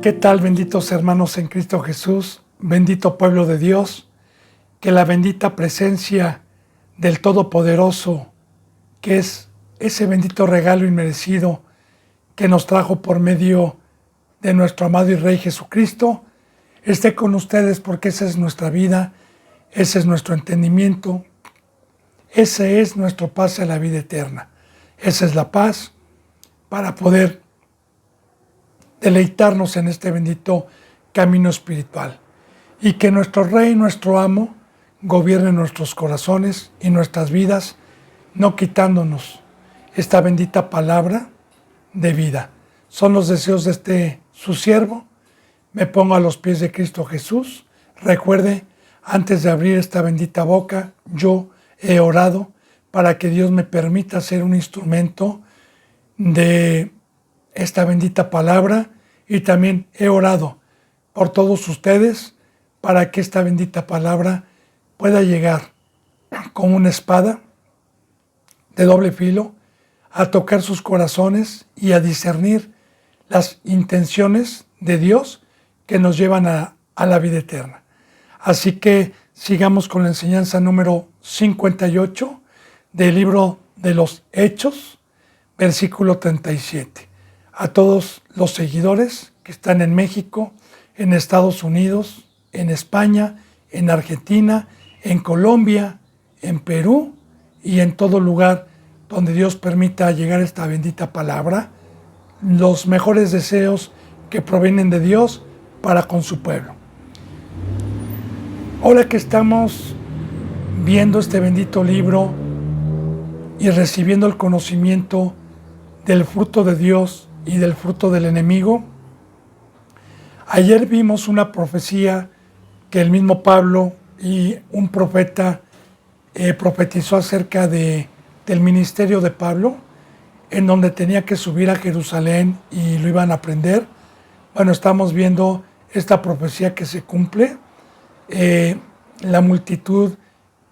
¿Qué tal, benditos hermanos en Cristo Jesús? Bendito pueblo de Dios, que la bendita presencia del Todopoderoso, que es ese bendito regalo inmerecido que nos trajo por medio de nuestro amado y Rey Jesucristo, esté con ustedes, porque esa es nuestra vida, ese es nuestro entendimiento, ese es nuestro pase a la vida eterna. Esa es la paz para poder deleitarnos en este bendito camino espiritual. Y que nuestro Rey, nuestro Amo, gobierne nuestros corazones y nuestras vidas, no quitándonos esta bendita palabra de vida. Son los deseos de su siervo. Me pongo a los pies de Cristo Jesús. Recuerde, antes de abrir esta bendita boca, yo he orado para que Dios me permita ser un instrumento de esta bendita palabra, y también he orado por todos ustedes para que esta bendita palabra pueda llegar como una espada de doble filo a tocar sus corazones y a discernir las intenciones de Dios que nos llevan a la vida eterna. Así que sigamos con la enseñanza número 58 del libro de los Hechos, versículo 37. A todos los seguidores que están en México, en Estados Unidos, en España, en Argentina, en Colombia, en Perú y en todo lugar donde Dios permita llegar esta bendita palabra, los mejores deseos que provienen de Dios para con su pueblo. Ahora que estamos viendo este bendito libro y recibiendo el conocimiento del fruto de Dios y del fruto del enemigo, ayer vimos una profecía que el mismo Pablo y un profeta profetizó acerca del ministerio de Pablo, en donde tenía que subir a Jerusalén y lo iban a prender. Bueno, estamos viendo esta profecía que se cumple, la multitud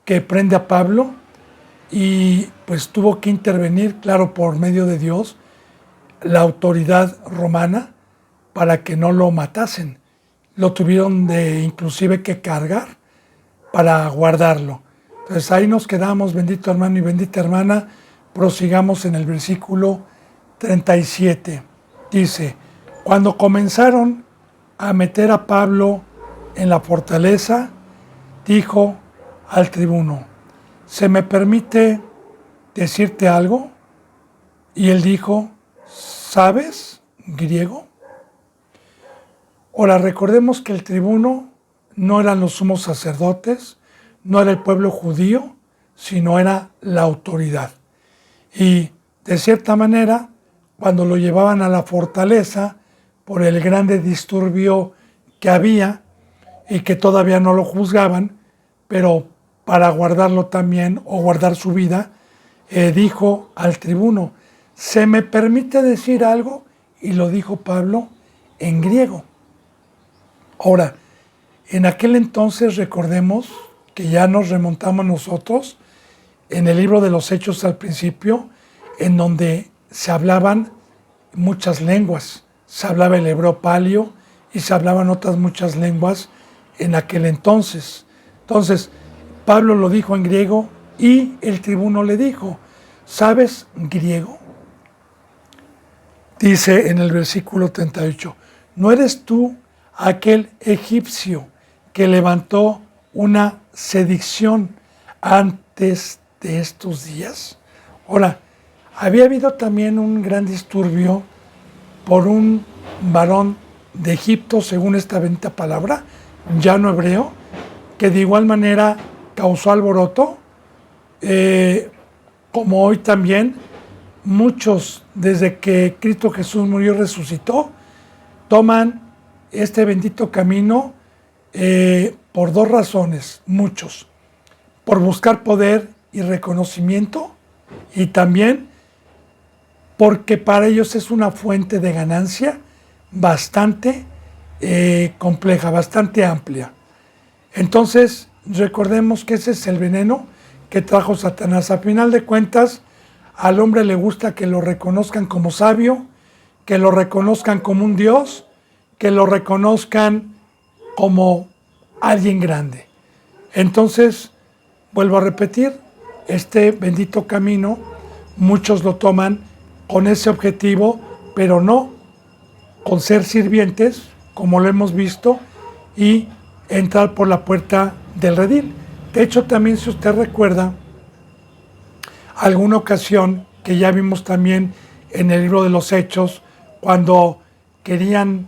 que prende a Pablo, y pues tuvo que intervenir, claro, por medio de Dios, la autoridad romana, para que no lo matasen. Lo tuvieron inclusive que cargar para guardarlo. Entonces ahí nos quedamos, bendito hermano y bendita hermana. Prosigamos en el versículo 37. Dice: cuando comenzaron a meter a Pablo en la fortaleza, dijo al tribuno: ¿se me permite decirte algo? Y él dijo: ¿sabes griego? Ahora, recordemos que el tribuno no eran los sumos sacerdotes, no era el pueblo judío, sino era la autoridad. Y de cierta manera, cuando lo llevaban a la fortaleza por el grande disturbio que había y que todavía no lo juzgaban, pero para guardarlo también o guardar su vida, dijo al tribuno: ¿se me permite decir algo? Y lo dijo Pablo en griego. Ahora, en aquel entonces recordemos que ya nos remontamos nosotros en el libro de los Hechos al principio, en donde se hablaban muchas lenguas. Se hablaba el hebreo palio y se hablaban otras muchas lenguas en aquel entonces. Entonces, Pablo lo dijo en griego y el tribuno le dijo: ¿sabes griego? Dice en el versículo 38, ¿no eres tú aquel egipcio que levantó una sedición antes de estos días? Ahora, había habido también un gran disturbio por un varón de Egipto, según esta bendita palabra, llano hebreo, que de igual manera causó alboroto, como hoy también muchos, desde que Cristo Jesús murió y resucitó, toman este bendito camino por dos razones, muchos: por buscar poder y reconocimiento, y también porque para ellos es una fuente de ganancia bastante compleja, bastante amplia. Entonces, recordemos que ese es el veneno que trajo Satanás. A final de cuentas, al hombre le gusta que lo reconozcan como sabio, que lo reconozcan como un Dios, que lo reconozcan como alguien grande. Entonces, vuelvo a repetir, este bendito camino, muchos lo toman con ese objetivo, pero no con ser sirvientes, como lo hemos visto, y entrar por la puerta del redil. De hecho, también si usted recuerda, alguna ocasión que ya vimos también en el libro de los Hechos, cuando querían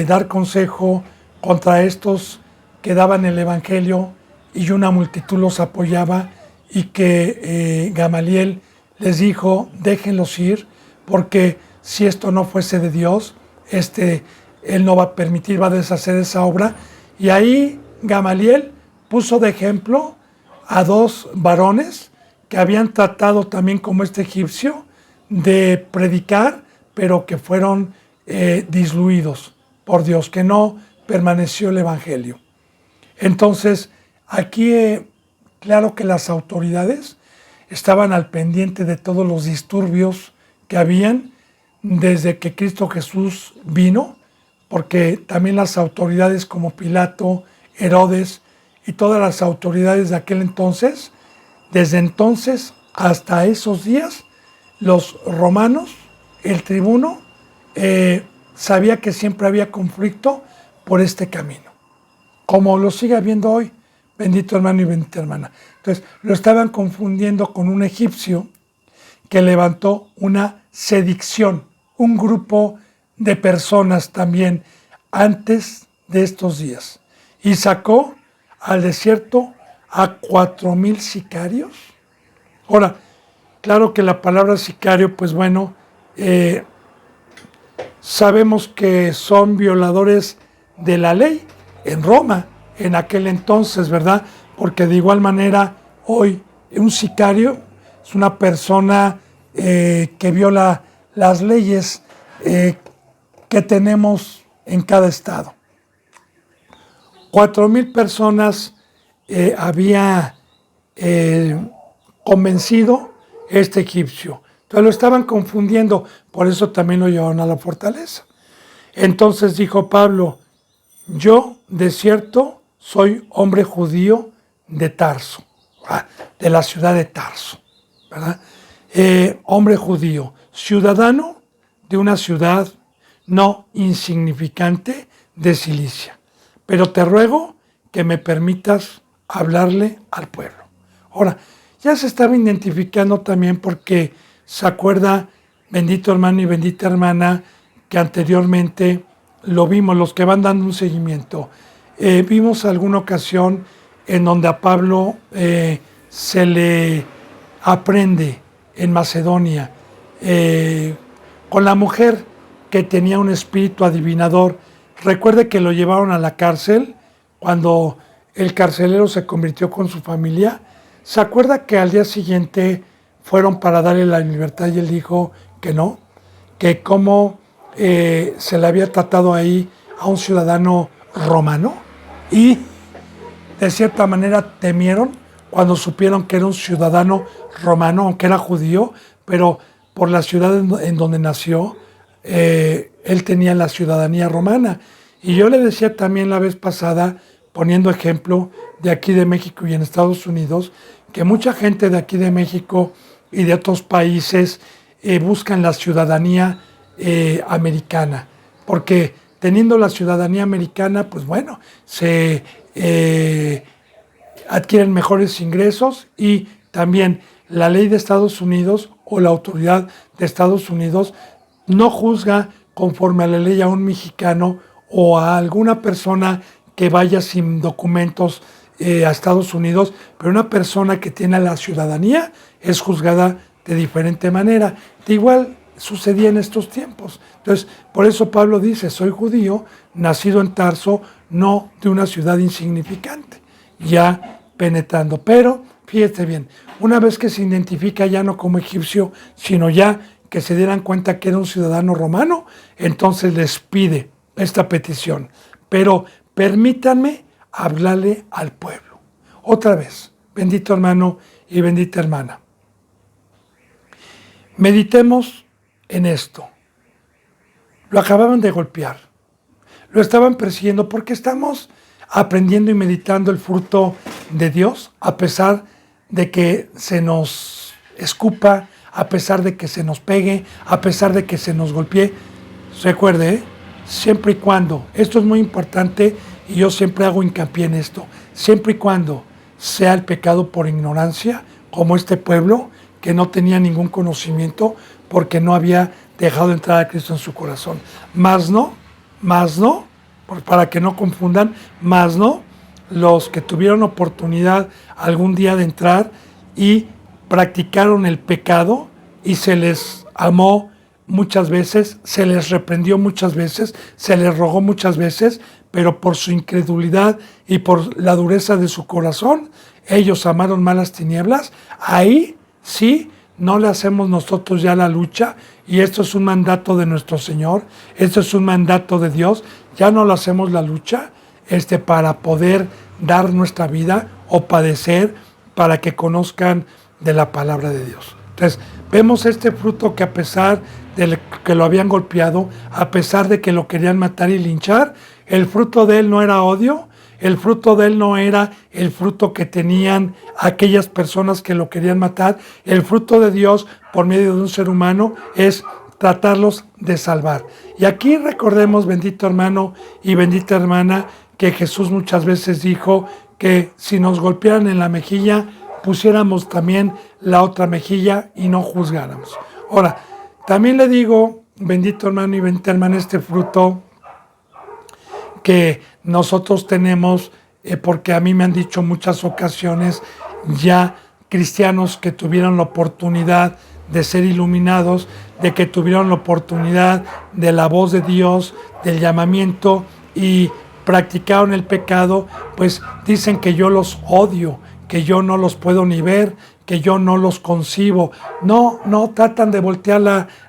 dar consejo contra estos que daban el Evangelio y una multitud los apoyaba, y que Gamaliel les dijo, déjenlos ir, porque si esto no fuese de Dios, él no va a permitir, va a deshacer esa obra. Y ahí Gamaliel puso de ejemplo a dos varones que habían tratado también como este egipcio de predicar, pero que fueron disluidos por Dios, que no permaneció el Evangelio. Entonces, aquí claro que las autoridades estaban al pendiente de todos los disturbios que habían desde que Cristo Jesús vino, porque también las autoridades como Pilato, Herodes y todas las autoridades de aquel entonces, desde entonces hasta esos días, los romanos, el tribuno, sabía que siempre había conflicto por este camino, como lo sigue habiendo hoy, bendito hermano y bendita hermana. Entonces, lo estaban confundiendo con un egipcio que levantó una sedición, un grupo de personas también antes de estos días, y sacó al desierto a 4,000 sicarios. Ahora, claro que la palabra sicario, pues bueno, sabemos que son violadores de la ley en Roma, en aquel entonces, ¿verdad? Porque de igual manera, hoy un sicario es una persona que viola las leyes que tenemos en cada estado. 4,000 personas había convencido este egipcio. Entonces lo estaban confundiendo, por eso también lo llevaron a la fortaleza. Entonces dijo Pablo, yo de cierto soy hombre judío de Tarso, de la ciudad de Tarso, ¿verdad? Hombre judío, ciudadano de una ciudad no insignificante de Cilicia, pero te ruego que me permitas hablarle al pueblo. Ahora, ya se estaba identificando también porque se acuerda, bendito hermano y bendita hermana, que anteriormente lo vimos, los que van dando un seguimiento. Vimos alguna ocasión en donde a Pablo se le aprende en Macedonia con la mujer que tenía un espíritu adivinador. Recuerde que lo llevaron a la cárcel cuando el carcelero se convirtió con su familia. ¿Se acuerda que al día siguiente fueron para darle la libertad y él dijo que no? Que cómo se le había tratado ahí a un ciudadano romano, y de cierta manera temieron cuando supieron que era un ciudadano romano, aunque era judío, pero por la ciudad en donde nació, él tenía la ciudadanía romana. Y yo le decía también la vez pasada, poniendo ejemplo de aquí de México y en Estados Unidos, que mucha gente de aquí de México y de otros países buscan la ciudadanía americana, porque teniendo la ciudadanía americana, pues bueno, se adquieren mejores ingresos, y también la ley de Estados Unidos o la autoridad de Estados Unidos no juzga conforme a la ley a un mexicano o a alguna persona que vaya sin documentos a Estados Unidos, pero una persona que tiene la ciudadanía es juzgada de diferente manera. De igual sucedía en estos tiempos. Entonces, por eso Pablo dice, soy judío, nacido en Tarso, no de una ciudad insignificante, ya penetrando. Pero, fíjate bien, una vez que se identifica ya no como egipcio, sino ya que se dieran cuenta que era un ciudadano romano, entonces les pide esta petición. Pero permítanme hablarle al pueblo. Otra vez, bendito hermano y bendita hermana. Meditemos en esto. Lo acababan de golpear, Lo estaban persiguiendo porque estamos aprendiendo y meditando el fruto de Dios, a pesar de que se nos escupa, a pesar de que se nos pegue, a pesar de que se nos golpee. Recuerde, siempre y cuando, esto es muy importante y yo siempre hago hincapié en esto, siempre y cuando sea el pecado por ignorancia, como este pueblo que no tenía ningún conocimiento porque no había dejado entrar a Cristo en su corazón. Más no, para que no confundan, más no los que tuvieron oportunidad algún día de entrar y practicaron el pecado y se les amó muchas veces, se les reprendió muchas veces, se les rogó muchas veces, pero por su incredulidad y por la dureza de su corazón, ellos amaron más las tinieblas. Ahí sí no le hacemos nosotros ya la lucha, y esto es un mandato de nuestro Señor, esto es un mandato de Dios, ya no lo hacemos la lucha para poder dar nuestra vida o padecer para que conozcan de la palabra de Dios. Entonces, vemos este fruto que a pesar de que lo habían golpeado, a pesar de que lo querían matar y linchar, el fruto de él no era odio, el fruto de él no era el fruto que tenían aquellas personas que lo querían matar. El fruto de Dios por medio de un ser humano es tratarlos de salvar. Y aquí recordemos, bendito hermano y bendita hermana, que Jesús muchas veces dijo que si nos golpearan en la mejilla, pusiéramos también la otra mejilla y no juzgáramos. Ahora, también le digo, bendito hermano y bendita hermana, este fruto que nosotros tenemos, porque a mí me han dicho muchas ocasiones ya cristianos que tuvieron la oportunidad de ser iluminados, de que tuvieron la oportunidad de la voz de Dios, del llamamiento y practicaron el pecado, pues dicen que yo los odio, que yo no los puedo ni ver, que yo no los concibo. No tratan de voltear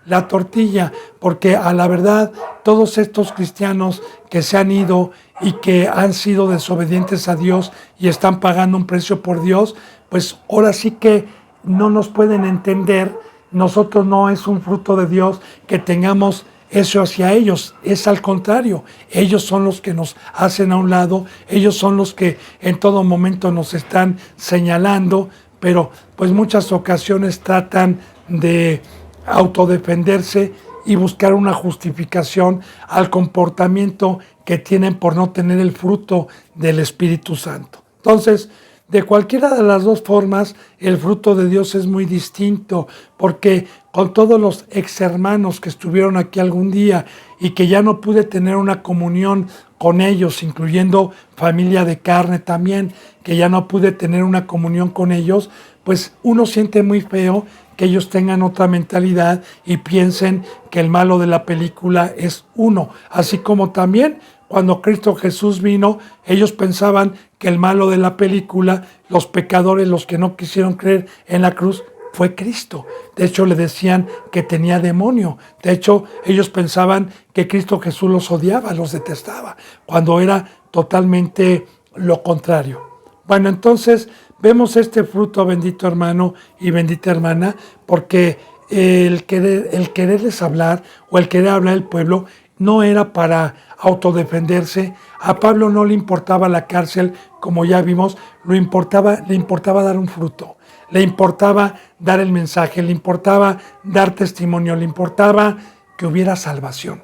la tortilla, porque a la verdad todos estos cristianos que se han ido y que han sido desobedientes a Dios y están pagando un precio por Dios, pues ahora sí que no nos pueden entender. Nosotros no es un fruto de Dios que tengamos eso hacia ellos, es al contrario, ellos son los que nos hacen a un lado, ellos son los que en todo momento nos están señalando, pero pues muchas ocasiones tratan de autodefenderse y buscar una justificación al comportamiento que tienen por no tener el fruto del Espíritu Santo. Entonces, de cualquiera de las dos formas, el fruto de Dios es muy distinto, porque con todos los ex hermanos que estuvieron aquí algún día y que ya no pude tener una comunión con ellos, incluyendo familia de carne también, que ya no pude tener una comunión con ellos, pues uno siente muy feo que ellos tengan otra mentalidad y piensen que el malo de la película es uno, así como también cuando Cristo Jesús vino, ellos pensaban que el malo de la película, los pecadores, los que no quisieron creer en la cruz, fue Cristo. De hecho, le decían que tenía demonio. De hecho, ellos pensaban que Cristo Jesús los odiaba, los detestaba, cuando era totalmente lo contrario. Bueno, entonces vemos este fruto, bendito hermano y bendita hermana, porque el quererles hablar o el querer hablar al pueblo no era para autodefenderse. A Pablo no le importaba la cárcel, como ya vimos, le importaba dar un fruto, le importaba dar el mensaje, le importaba dar testimonio, le importaba que hubiera salvación.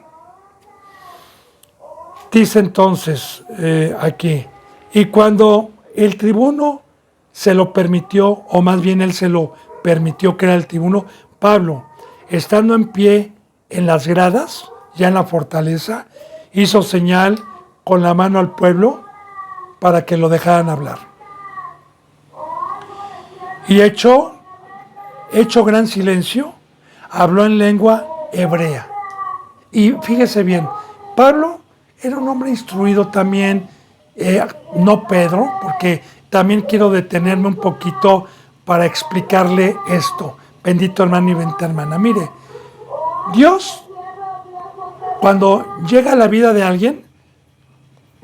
Dice entonces aquí, y cuando el tribuno se lo permitió, o más bien él se lo permitió, que era el tribuno, Pablo, estando en pie en las gradas, ya en la fortaleza, hizo señal con la mano al pueblo para que lo dejaran hablar. Y hecho gran silencio, habló en lengua hebrea. Y fíjese bien, Pablo era un hombre instruido también, no Pedro, porque también quiero detenerme un poquito para explicarle esto. Bendito hermano y bendita hermana. Mire, Dios, cuando llega a la vida de alguien,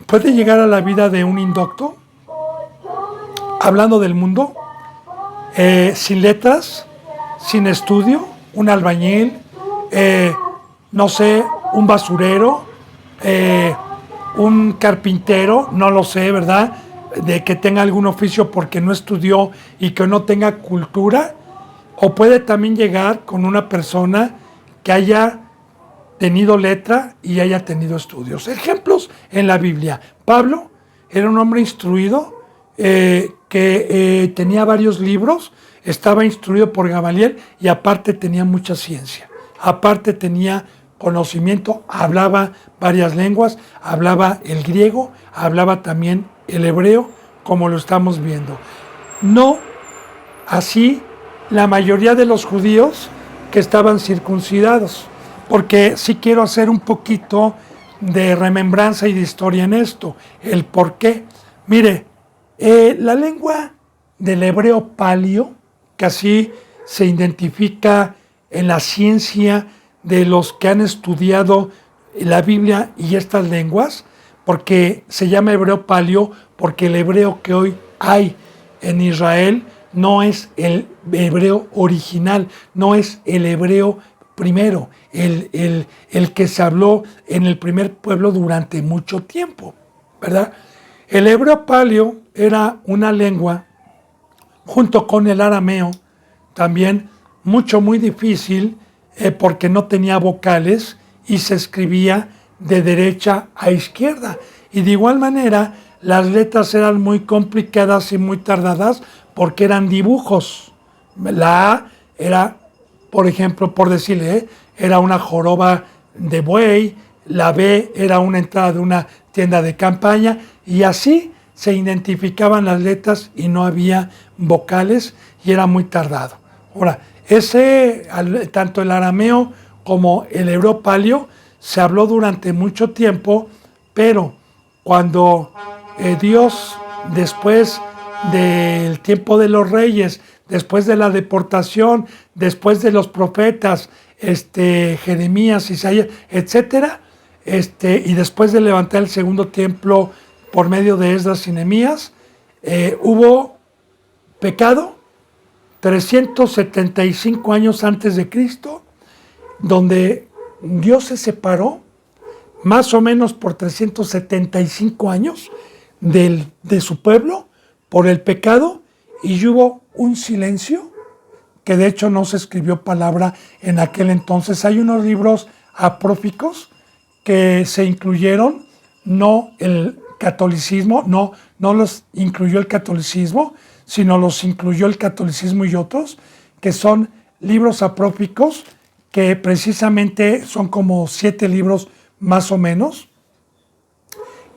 puede llegar a la vida de un indocto, hablando del mundo, sin letras, sin estudio, un albañil, no sé, un basurero, un carpintero, no lo sé, ¿verdad? De que tenga algún oficio porque no estudió y que no tenga cultura, o puede también llegar con una persona que haya tenido letra y haya tenido estudios. Ejemplos en la Biblia. Pablo era un hombre instruido, que tenía varios libros, estaba instruido por Gamaliel y aparte tenía mucha ciencia. Aparte tenía conocimiento, hablaba varias lenguas, hablaba el griego, hablaba también el hebreo, como lo estamos viendo. No así la mayoría de los judíos que estaban circuncidados, porque sí quiero hacer un poquito de remembranza y de historia en esto, el por qué. Mire, la lengua del hebreo palio, que así se identifica en la ciencia de los que han estudiado la Biblia y estas lenguas, porque se llama hebreo palio, porque el hebreo que hoy hay en Israel no es el hebreo original, no es el hebreo primero, el que se habló en el primer pueblo durante mucho tiempo, ¿verdad? El hebreo palio era una lengua, junto con el arameo, también muy difícil, porque no tenía vocales y se escribía de derecha a izquierda. Y de igual manera, las letras eran muy complicadas y muy tardadas porque eran dibujos. La A era, por ejemplo, por decirle, era una joroba de buey, la B era una entrada de una tienda de campaña, y así se identificaban las letras y no había vocales y era muy tardado. Ahora, tanto el arameo como el hebreo palio se habló durante mucho tiempo, pero cuando Dios, después del tiempo de los reyes, después de la deportación, después de los profetas, Jeremías, Isaías, etcétera, y después de levantar el segundo templo por medio de Esdras y Nehemías, hubo pecado 375 años antes de Cristo, donde Dios se separó más o menos por 375 años de su pueblo por el pecado, y hubo un silencio que de hecho no se escribió palabra en aquel entonces. Hay unos libros apócrifos que se incluyeron, no el catolicismo, no los incluyó el catolicismo, sino los incluyó el catolicismo y otros, que son libros apócrifos, que precisamente son como 7 libros más o menos,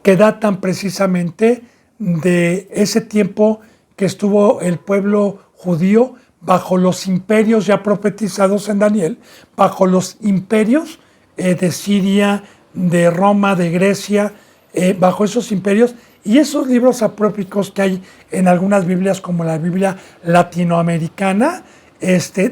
que datan precisamente de ese tiempo que estuvo el pueblo judío bajo los imperios ya profetizados en Daniel, bajo los imperios de Siria, de Roma, de Grecia, bajo esos imperios. Y esos libros apócrifos que hay en algunas Biblias, como la Biblia latinoamericana,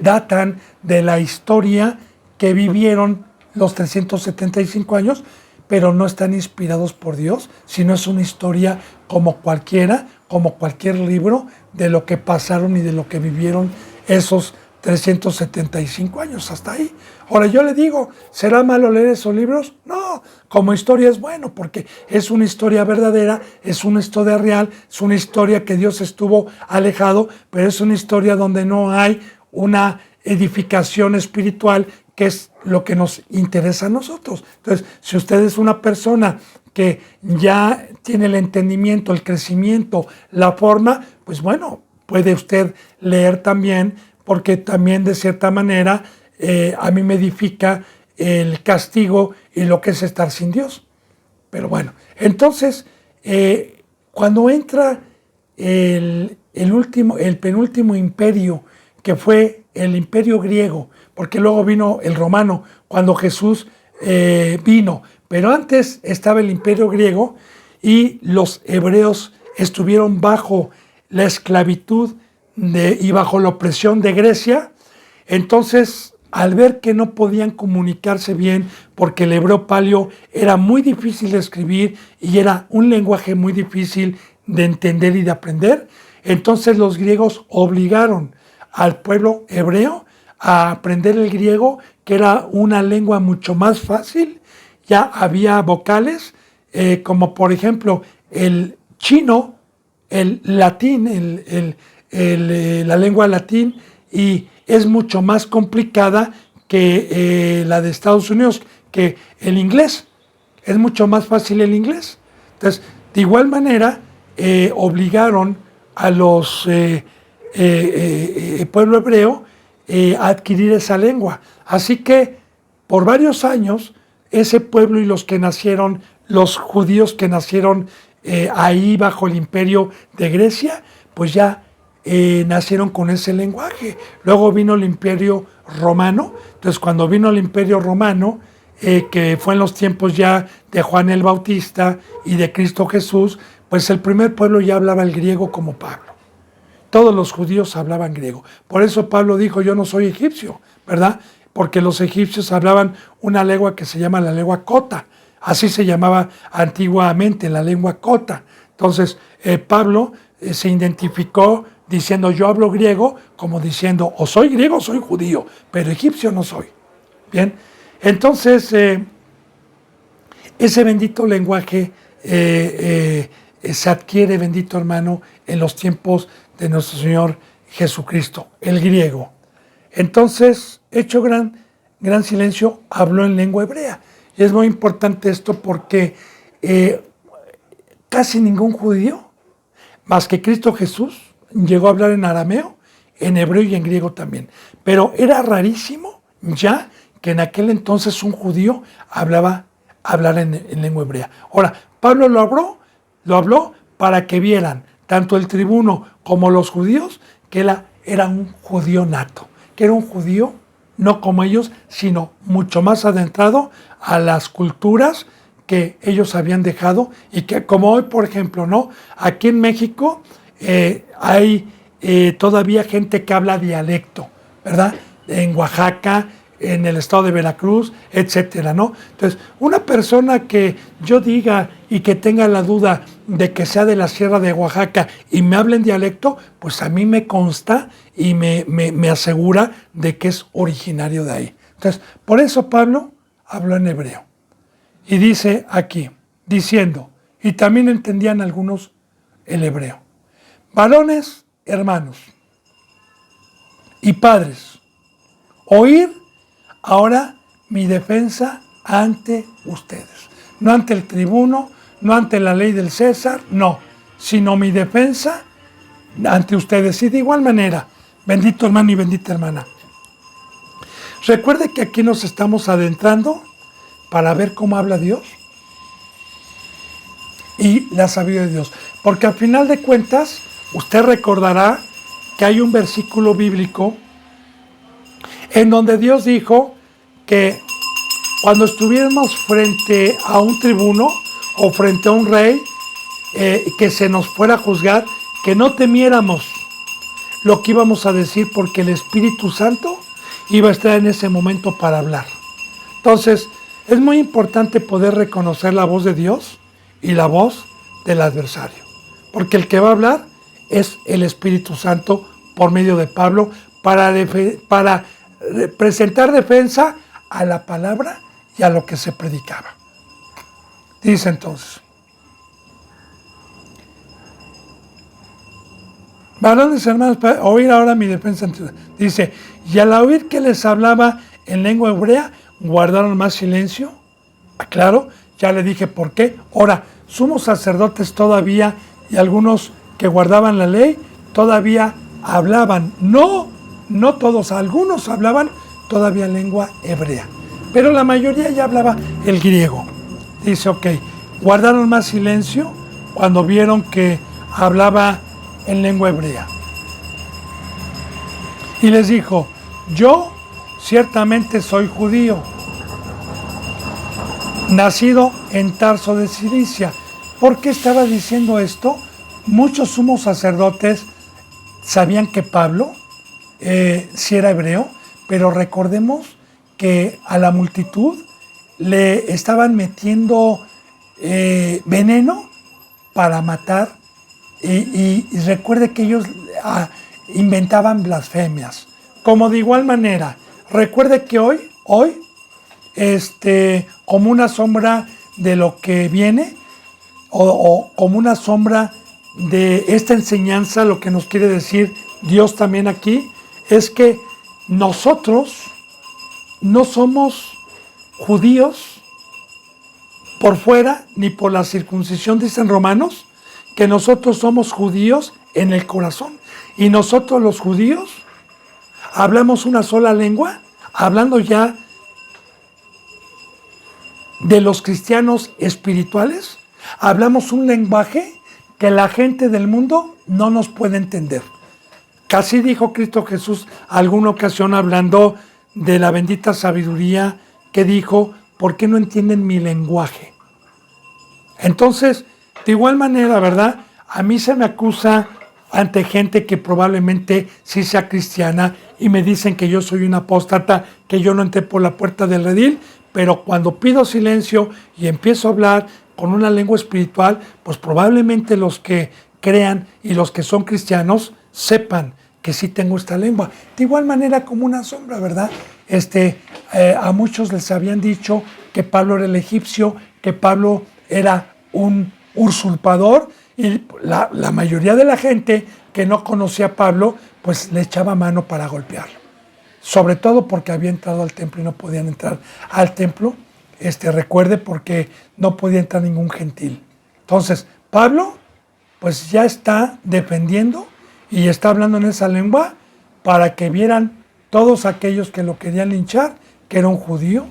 datan de la historia que vivieron los 375 años, pero no están inspirados por Dios, sino es una historia como cualquiera, como cualquier libro de lo que pasaron y de lo que vivieron esos 375 años, hasta ahí. Ahora yo le digo, ¿será malo leer esos libros? No, como historia es bueno, porque es una historia verdadera, es una historia real, es una historia que Dios estuvo alejado, pero es una historia donde no hay una edificación espiritual, que es lo que nos interesa a nosotros. Entonces, si usted es una persona que ya tiene el entendimiento, el crecimiento, la forma, pues bueno, puede usted leer también, porque también de cierta manera a mí me edifica el castigo y lo que es estar sin Dios. Pero bueno, entonces cuando entra el penúltimo imperio, que fue el imperio griego, porque luego vino el romano cuando Jesús vino, pero antes estaba el imperio griego y los hebreos estuvieron bajo la esclavitud y bajo la opresión de Grecia. Entonces, al ver que no podían comunicarse bien, porque el hebreo palio era muy difícil de escribir y era un lenguaje muy difícil de entender y de aprender, entonces los griegos obligaron al pueblo hebreo a aprender el griego, que era una lengua mucho más fácil. Ya había vocales, como por ejemplo el chino, el latín, la lengua latín, y es mucho más complicada que la de Estados Unidos, que el inglés. Es mucho más fácil el inglés. Entonces, de igual manera, obligaron a los pueblo hebreo a adquirir esa lengua. Así que, por varios años, ese pueblo y los que nacieron, los judíos que nacieron ahí bajo el imperio de Grecia, pues ya nacieron con ese lenguaje. Luego vino el imperio romano. Entonces, cuando vino el imperio romano, que fue en los tiempos ya de Juan el Bautista y de Cristo Jesús, pues el primer pueblo ya hablaba el griego como Pablo. Todos los judíos hablaban griego. Por eso Pablo dijo, yo no soy egipcio, ¿verdad? Porque los egipcios hablaban una lengua que se llama la lengua cota. Así se llamaba antiguamente, la lengua cota. Entonces, Pablo se identificó diciendo, yo hablo griego, como diciendo, o soy griego o soy judío, pero egipcio no soy. Bien, entonces, ese bendito lenguaje se adquiere, bendito hermano, en los tiempos de nuestro Señor Jesucristo, el griego. Entonces, hecho gran silencio, habló en lengua hebrea. Y es muy importante esto porque casi ningún judío, más que Cristo Jesús, llegó a hablar en arameo, en hebreo y en griego también. Pero era rarísimo ya que en aquel entonces un judío hablar en lengua hebrea. Ahora, Pablo lo habló para que vieran tanto el tribuno como los judíos que él era un judío nato, que era un judío no como ellos, sino mucho más adentrado a las culturas que ellos habían dejado y que como hoy, por ejemplo, ¿no? Aquí en México hay todavía gente que habla dialecto, ¿verdad? En Oaxaca, en el estado de Veracruz, etcétera, ¿no? Entonces, una persona que yo diga y que tenga la duda de que sea de la Sierra de Oaxaca y me hable en dialecto, pues a mí me consta y me asegura de que es originario de ahí. Entonces, por eso Pablo habló en hebreo. Y dice aquí, diciendo, y también entendían algunos el hebreo, varones, hermanos y padres, oír ahora mi defensa ante ustedes. No ante el tribuno, no ante la ley del César, no, sino mi defensa ante ustedes. Y de igual manera, bendito hermano y bendita hermana, recuerde que aquí nos estamos adentrando para ver cómo habla Dios y la sabiduría de Dios. Porque al final de cuentas, usted recordará que hay un versículo bíblico en donde Dios dijo que cuando estuviéramos frente a un tribuno o frente a un rey que se nos fuera a juzgar, que no temiéramos lo que íbamos a decir porque el Espíritu Santo iba a estar en ese momento para hablar. Entonces, es muy importante poder reconocer la voz de Dios y la voz del adversario, porque el que va a hablar es el Espíritu Santo por medio de Pablo para presentar defensa a la palabra y a lo que se predicaba. Dice entonces, varones hermanos, para oír ahora mi defensa. Dice, y al oír que les hablaba en lengua hebrea, guardaron más silencio. Claro, ya le dije por qué. Ahora, sumos sacerdotes todavía y algunos que guardaban la ley todavía hablaban, no todos, algunos hablaban todavía lengua hebrea, pero la mayoría ya hablaba el griego. Dice, ok, guardaron más silencio cuando vieron que hablaba en lengua hebrea. Y les dijo, yo ciertamente soy judío, nacido en Tarso de Cilicia. ¿Por qué estaba diciendo esto? Muchos sumos sacerdotes sabían que Pablo sí era hebreo, pero recordemos que a la multitud le estaban metiendo veneno para matar y recuerde que ellos inventaban blasfemias. Como de igual manera, recuerde que hoy como una sombra de lo que viene, o como una sombra de esta enseñanza, lo que nos quiere decir Dios también aquí, es que nosotros no somos judíos por fuera ni por la circuncisión, dicen Romanos, que nosotros somos judíos en el corazón. Y nosotros los judíos hablamos una sola lengua, hablando ya de los cristianos espirituales, hablamos un lenguaje que la gente del mundo no nos puede entender. Casi dijo Cristo Jesús alguna ocasión hablando de la bendita sabiduría, que dijo: ¿por qué no entienden mi lenguaje? Entonces, de igual manera, ¿verdad? A mí se me acusa ante gente que probablemente sí sea cristiana y me dicen que yo soy un apóstata, que yo no entré por la puerta del redil, pero cuando pido silencio y empiezo a hablar con una lengua espiritual, pues probablemente los que crean y los que son cristianos sepan que sí tengo esta lengua. De igual manera como una sombra, ¿verdad? A muchos les habían dicho que Pablo era el egipcio, que Pablo era un usurpador, y la mayoría de la gente que no conocía a Pablo, pues le echaba mano para golpearlo. Sobre todo porque había entrado al templo y no podían entrar al templo. Recuerde, porque no podía entrar ningún gentil. Entonces, Pablo, pues ya está defendiendo y está hablando en esa lengua para que vieran todos aquellos que lo querían linchar, que era un judío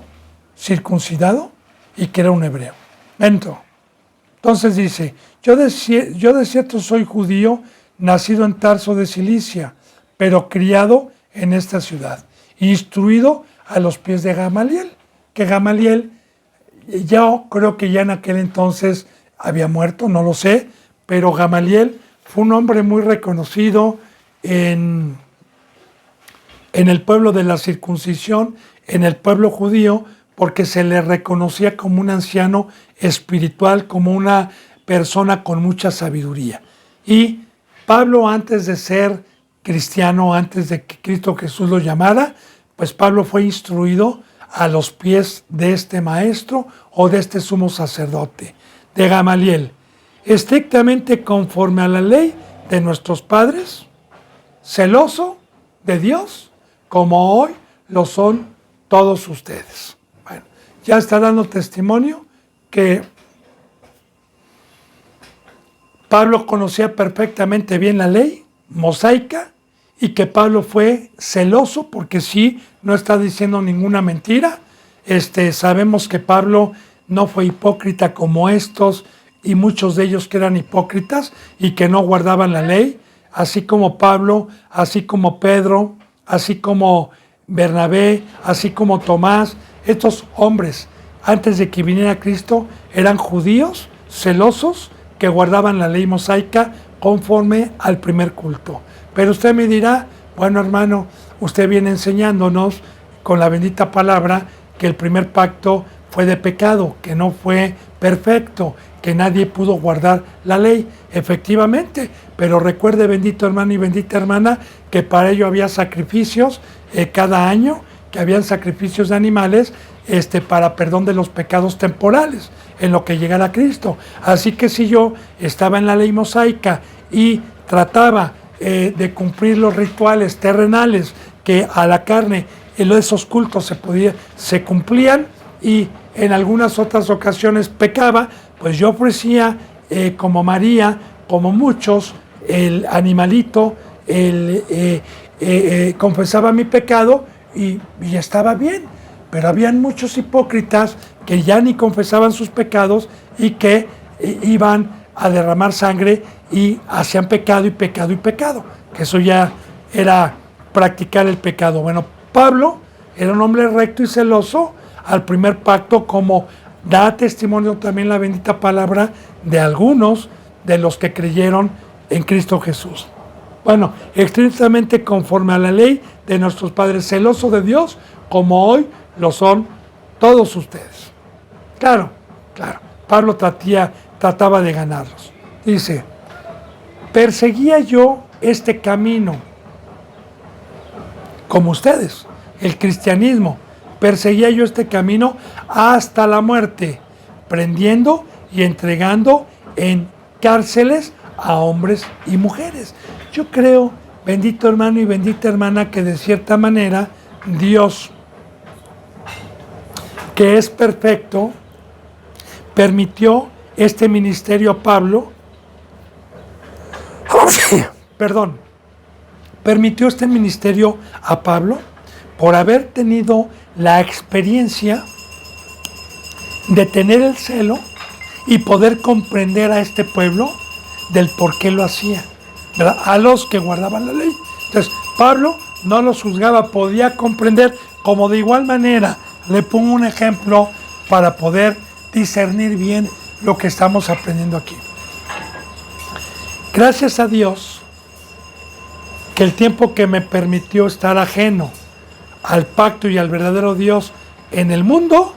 circuncidado y que era un hebreo. Entonces dice: yo de cierto soy judío, nacido en Tarso de Cilicia, pero criado en esta ciudad, instruido a los pies de Gamaliel, que Gamaliel, yo creo que ya en aquel entonces había muerto, no lo sé, pero Gamaliel fue un hombre muy reconocido en el pueblo de la circuncisión, en el pueblo judío, porque se le reconocía como un anciano espiritual, como una persona con mucha sabiduría. Y Pablo, antes de ser cristiano, antes de que Cristo Jesús lo llamara, pues Pablo fue instruido a los pies de este maestro o de este sumo sacerdote, de Gamaliel, estrictamente conforme a la ley de nuestros padres, celoso de Dios, como hoy lo son todos ustedes. Bueno, ya está dando testimonio que Pablo conocía perfectamente bien la ley mosaica y que Pablo fue celoso, porque sí, no está diciendo ninguna mentira. Sabemos que Pablo no fue hipócrita como estos y muchos de ellos que eran hipócritas y que no guardaban la ley, así como Pablo, así como Pedro, así como Bernabé, así como Tomás. Estos hombres, antes de que viniera Cristo, eran judíos celosos que guardaban la ley mosaica conforme al primer culto. Pero usted me dirá: bueno, hermano, usted viene enseñándonos con la bendita palabra que el primer pacto fue de pecado, que no fue perfecto, que nadie pudo guardar la ley. Efectivamente, pero recuerde, bendito hermano y bendita hermana, que para ello había sacrificios cada año, que habían sacrificios de animales para perdón de los pecados temporales, en lo que llegara a Cristo. Así que si yo estaba en la ley mosaica y trataba de cumplir los rituales terrenales que a la carne en esos cultos se cumplían, y en algunas otras ocasiones pecaba, pues yo ofrecía como María, como muchos, el animalito, confesaba mi pecado y estaba bien. Pero habían muchos hipócritas que ya ni confesaban sus pecados y que iban a derramar sangre y hacían pecado y pecado y pecado, que eso ya era practicar el pecado. Bueno, Pablo era un hombre recto y celoso al primer pacto, como da testimonio también la bendita palabra de algunos de los que creyeron en Cristo Jesús. Bueno, estrictamente conforme a la ley de nuestros padres, celoso de Dios, como hoy lo son todos ustedes. Claro, Pablo trataba de ganarlos. Dice: perseguía yo este camino, como ustedes, el cristianismo, perseguía yo este camino hasta la muerte, prendiendo y entregando en cárceles a hombres y mujeres. Yo creo, bendito hermano y bendita hermana, que de cierta manera Dios, que es perfecto, permitió este ministerio a Pablo, permitió este ministerio a Pablo por haber tenido la experiencia de tener el celo y poder comprender a este pueblo del por qué lo hacía, ¿verdad? A los que guardaban la ley. Entonces, Pablo no los juzgaba, podía comprender, como de igual manera le pongo un ejemplo para poder discernir bien lo que estamos aprendiendo aquí. Gracias a Dios que el tiempo que me permitió estar ajeno al pacto y al verdadero Dios en el mundo,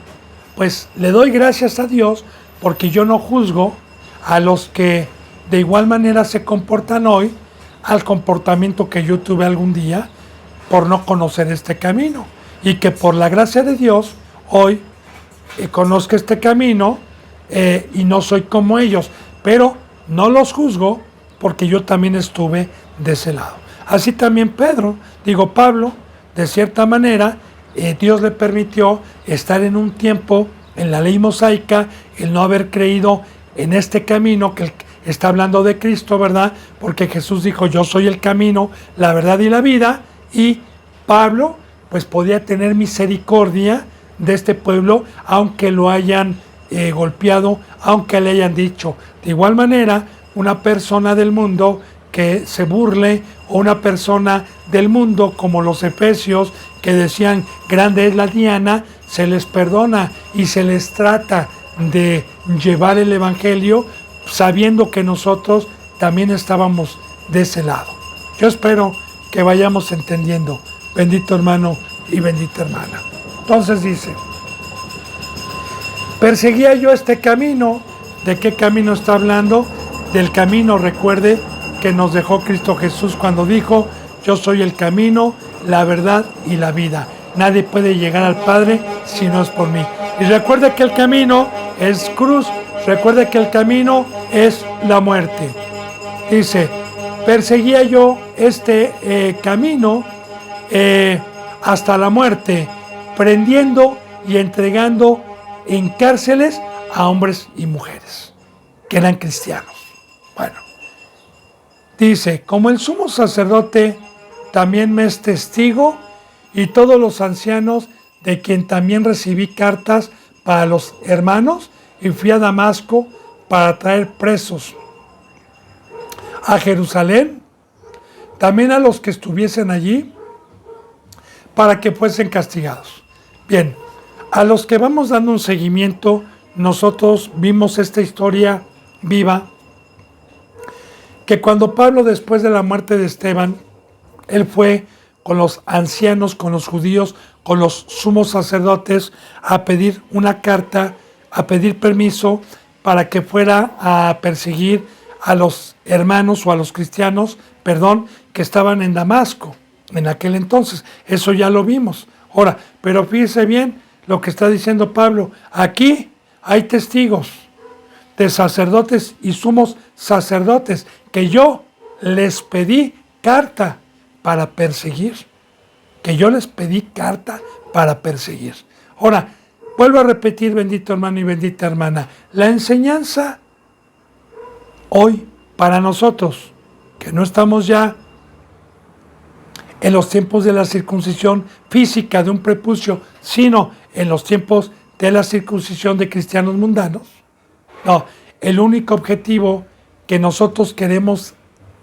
pues le doy gracias a Dios porque yo no juzgo a los que de igual manera se comportan hoy al comportamiento que yo tuve algún día por no conocer este camino, y que por la gracia de Dios hoy conozco este camino y no soy como ellos, pero no los juzgo porque yo también estuve de ese lado. Así también Pablo, de cierta manera, Dios le permitió estar en un tiempo en la ley mosaica, el no haber creído en este camino que está hablando de Cristo, ¿verdad? Porque Jesús dijo, yo soy el camino, la verdad y la vida, y Pablo pues podía tener misericordia de este pueblo, aunque lo hayan golpeado, aunque le hayan dicho. De igual manera, una persona del mundo que se burle, o una persona del mundo como los efesios que decían grande es la Diana, se les perdona y se les trata de llevar el evangelio sabiendo que nosotros también estábamos de ese lado. Yo espero que vayamos entendiendo, bendito hermano y bendita hermana. Entonces dice, perseguía yo este camino. ¿De qué camino está hablando? Del camino, recuerde, que nos dejó Cristo Jesús cuando dijo, yo soy el camino, la verdad y la vida. Nadie puede llegar al Padre si no es por mí. Y recuerde que el camino es cruz, recuerde que el camino es la muerte. Dice, perseguía yo este camino hasta la muerte, prendiendo y entregando en cárceles a hombres y mujeres que eran cristianos. Bueno, dice, como el sumo sacerdote también me es testigo, y todos los ancianos, de quien también recibí cartas para los hermanos, y fui a Damasco para traer presos a Jerusalén, también a los que estuviesen allí, para que fuesen castigados. Bien, a los que vamos dando un seguimiento, nosotros vimos esta historia viva, que cuando Pablo, después de la muerte de Esteban, él fue con los ancianos, con los judíos, con los sumos sacerdotes, a pedir una carta, a pedir permiso para que fuera a perseguir a los hermanos o a los cristianos, que estaban en Damasco en aquel entonces. Eso ya lo vimos. Ahora, pero fíjese bien lo que está diciendo Pablo. Aquí hay testigos de sacerdotes y sumos sacerdotes que yo les pedí carta para perseguir. Que yo les pedí carta para perseguir. Ahora, vuelvo a repetir, bendito hermano y bendita hermana, la enseñanza hoy para nosotros, que no estamos ya en los tiempos de la circuncisión física de un prepucio, sino en los tiempos de la circuncisión de cristianos mundanos. No, el único objetivo que nosotros queremos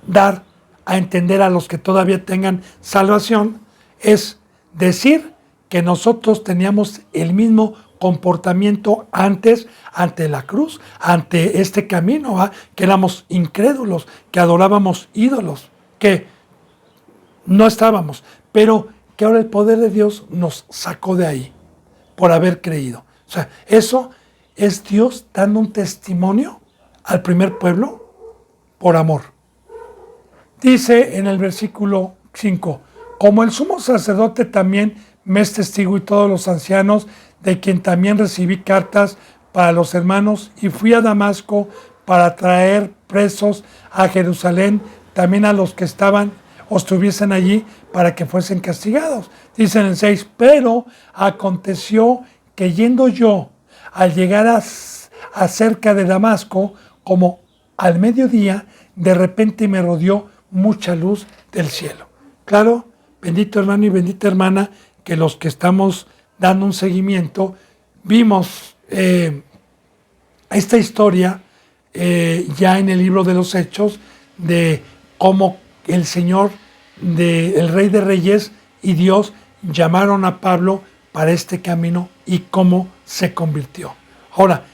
dar a entender a los que todavía tengan salvación es decir que nosotros teníamos el mismo comportamiento antes, ante la cruz, ante este camino, ¿va? Que éramos incrédulos, que adorábamos ídolos, que no estábamos, pero que ahora el poder de Dios nos sacó de ahí por haber creído. O sea, eso es Dios dando un testimonio al primer pueblo por amor. Dice en el versículo 5, como el sumo sacerdote también me es testigo y todos los ancianos, de quien también recibí cartas para los hermanos, y fui a Damasco para traer presos a Jerusalén, también a los que estaban o estuviesen allí, para que fuesen castigados. Dice en el 6, pero aconteció que yendo yo, al llegar a cerca de Damasco, como al mediodía, de repente me rodeó mucha luz del cielo. Claro, bendito hermano y bendita hermana, que los que estamos dando un seguimiento, vimos esta historia ya en el libro de los Hechos, de cómo el Señor, el Rey de Reyes y Dios llamaron a Pablo para este camino y cómo se convirtió. Ahora,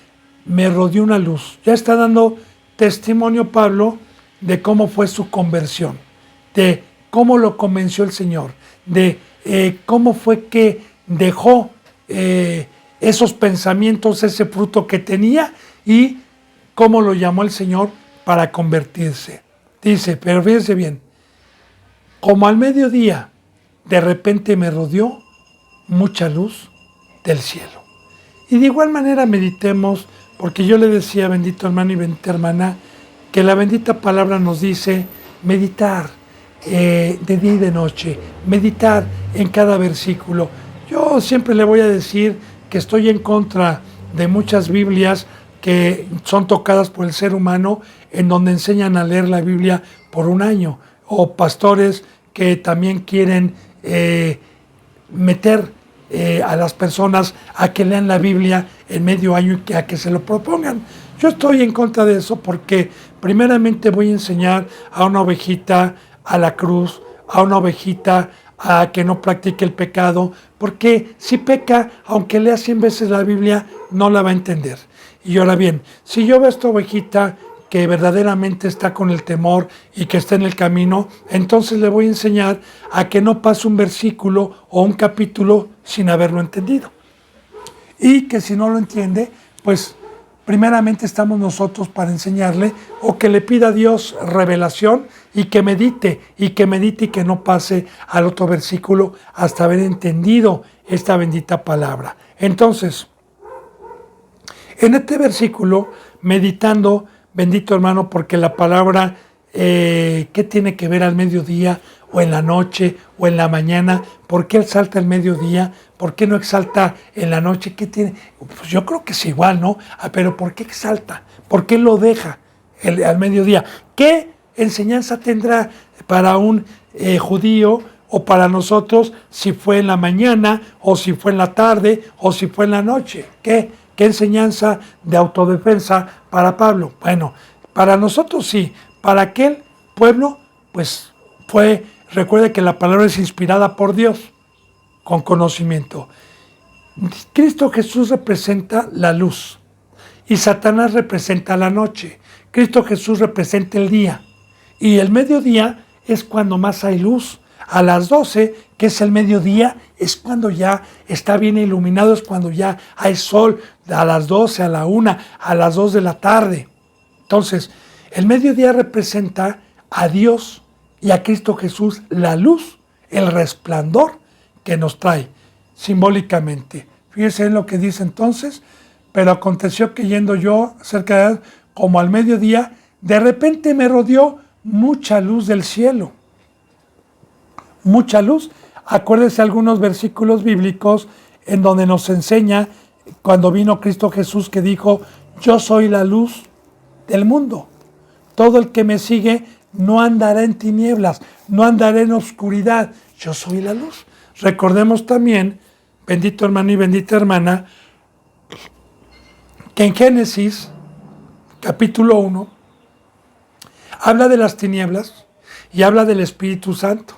me rodeó una luz. Ya está dando testimonio Pablo de cómo fue su conversión, de cómo lo convenció el Señor, de cómo fue que dejó esos pensamientos, ese fruto que tenía, y cómo lo llamó el Señor para convertirse. Dice, pero fíjense bien, como al mediodía, de repente me rodeó mucha luz del cielo. Y de igual manera meditemos, porque yo le decía, bendito hermano y bendita hermana, que la bendita palabra nos dice meditar de día y de noche, meditar en cada versículo. Yo siempre le voy a decir que estoy en contra de muchas Biblias que son tocadas por el ser humano, en donde enseñan a leer la Biblia por un año, o pastores que también quieren meter a las personas a que lean la Biblia en medio año y a que se lo propongan. Yo estoy en contra de eso, porque primeramente voy a enseñar a una ovejita a la cruz, a una ovejita a que no practique el pecado, porque si peca, aunque lea 100 veces la Biblia, no la va a entender. Y ahora bien, si yo veo a esta ovejita que verdaderamente está con el temor y que está en el camino, entonces le voy a enseñar a que no pase un versículo o un capítulo sin haberlo entendido. Y que si no lo entiende, pues primeramente estamos nosotros para enseñarle, o que le pida a Dios revelación y que medite y que no pase al otro versículo hasta haber entendido esta bendita palabra. Entonces, en este versículo, meditando, bendito hermano, porque la palabra, ¿qué tiene que ver al mediodía o en la noche o en la mañana? ¿Por qué exalta el mediodía? ¿Por qué no exalta en la noche? ¿Qué tiene? Pues yo creo que es igual, ¿no? Pero ¿por qué exalta? ¿Por qué lo deja al mediodía? ¿Qué enseñanza tendrá para un judío o para nosotros si fue en la mañana o si fue en la tarde o si fue en la noche? ¿Qué enseñanza de autodefensa para Pablo? Bueno, para nosotros sí, para aquel pueblo, pues recuerde que la palabra es inspirada por Dios, con conocimiento. Cristo Jesús representa la luz y Satanás representa la noche. Cristo Jesús representa el día y el mediodía es cuando más hay luz. A las 12, que es el mediodía, es cuando ya está bien iluminado, es cuando ya hay sol, a las 12, a la 1, a las 2 de la tarde. Entonces, el mediodía representa a Dios y a Cristo Jesús, la luz, el resplandor que nos trae simbólicamente. Fíjense en lo que dice entonces, pero aconteció que yendo yo cerca de él, como al mediodía, de repente me rodeó mucha luz del cielo. Mucha luz. Acuérdense algunos versículos bíblicos en donde nos enseña cuando vino Cristo Jesús, que dijo, yo soy la luz del mundo. Todo el que me sigue no andará en tinieblas, no andará en oscuridad. Yo soy la luz. Recordemos también, bendito hermano y bendita hermana, que en Génesis, capítulo 1, habla de las tinieblas y habla del Espíritu Santo.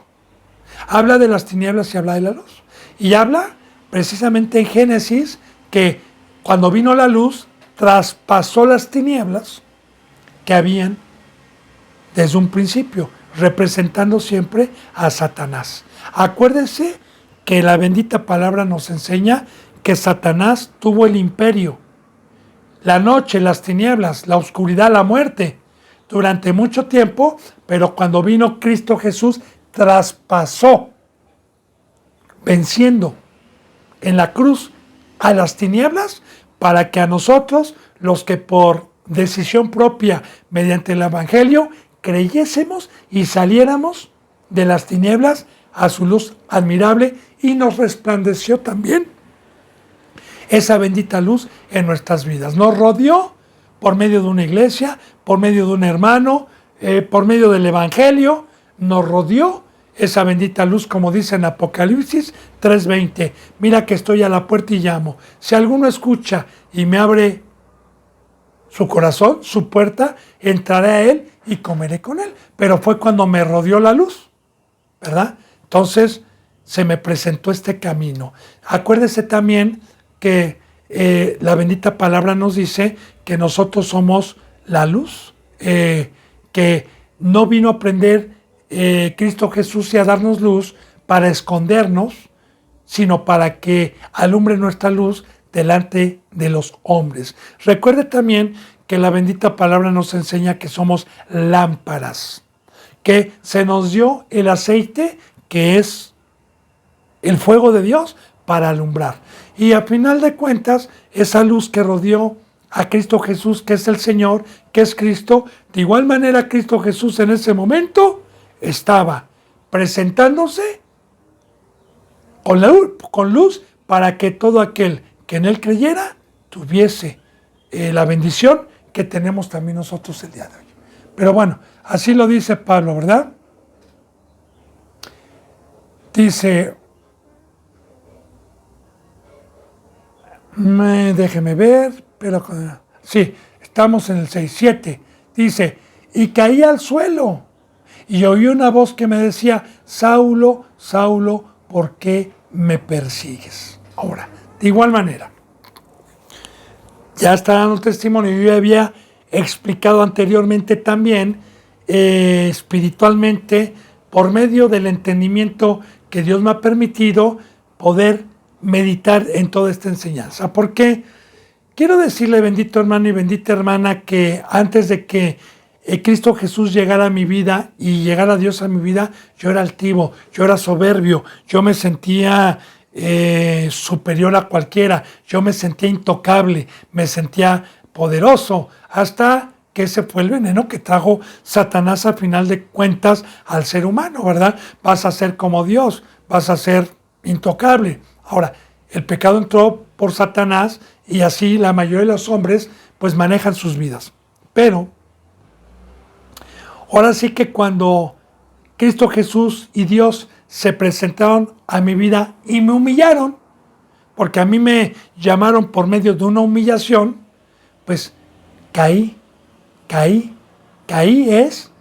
Habla de las tinieblas y habla de la luz. Y habla precisamente en Génesis que cuando vino la luz, traspasó las tinieblas que habían desde un principio, representando siempre a Satanás. Acuérdense que la bendita palabra nos enseña que Satanás tuvo el imperio, la noche, las tinieblas, la oscuridad, la muerte, durante mucho tiempo, pero cuando vino Cristo Jesús, traspasó, venciendo en la cruz a las tinieblas, para que a nosotros, los que por decisión propia, mediante el Evangelio, creyésemos y saliéramos de las tinieblas a su luz admirable, y nos resplandeció también esa bendita luz en nuestras vidas. Nos rodeó por medio de una iglesia, por medio de un hermano, por medio del Evangelio, nos rodeó esa bendita luz, como dice en Apocalipsis 3:20. Mira que estoy a la puerta y llamo. Si alguno escucha y me abre su corazón, su puerta, entraré a él y comeré con él. Pero fue cuando me rodeó la luz, ¿verdad? Entonces se me presentó este camino. Acuérdese también que la bendita palabra nos dice que nosotros somos la luz, que no vino a prender Cristo Jesús y a darnos luz para escondernos, sino para que alumbre nuestra luz delante de los hombres. Recuerde también que la bendita palabra nos enseña que somos lámparas, que se nos dio el aceite, que es el fuego de Dios, para alumbrar. Y a final de cuentas, esa luz que rodeó a Cristo Jesús, que es el Señor, que es Cristo, de igual manera Cristo Jesús en ese momento estaba presentándose con luz para que todo aquel que en Él creyera tuviese la bendición que tenemos también nosotros el día de hoy. Pero bueno, así lo dice Pablo, ¿verdad? Dice, déjeme ver, pero sí, estamos en el 6:7. Dice, y caí al suelo y oí una voz que me decía, Saulo, Saulo, ¿por qué me persigues? Ahora, de igual manera, ya está dando testimonio. Yo ya había explicado anteriormente también, espiritualmente, por medio del entendimiento que Dios me ha permitido, poder meditar en toda esta enseñanza. Porque quiero decirle, bendito hermano y bendita hermana, que antes de que Cristo Jesús llegara a mi vida y llegara Dios a mi vida, yo era altivo, yo era soberbio, yo me sentía superior a cualquiera, yo me sentía intocable, me sentía poderoso, hasta que ese fue el veneno que trajo Satanás al final de cuentas al ser humano, ¿verdad? Vas a ser como Dios, vas a ser intocable. Ahora, el pecado entró por Satanás y así la mayoría de los hombres pues manejan sus vidas. Pero ahora sí que cuando Cristo Jesús y Dios se presentaron a mi vida y me humillaron, porque a mí me llamaron por medio de una humillación, pues caí es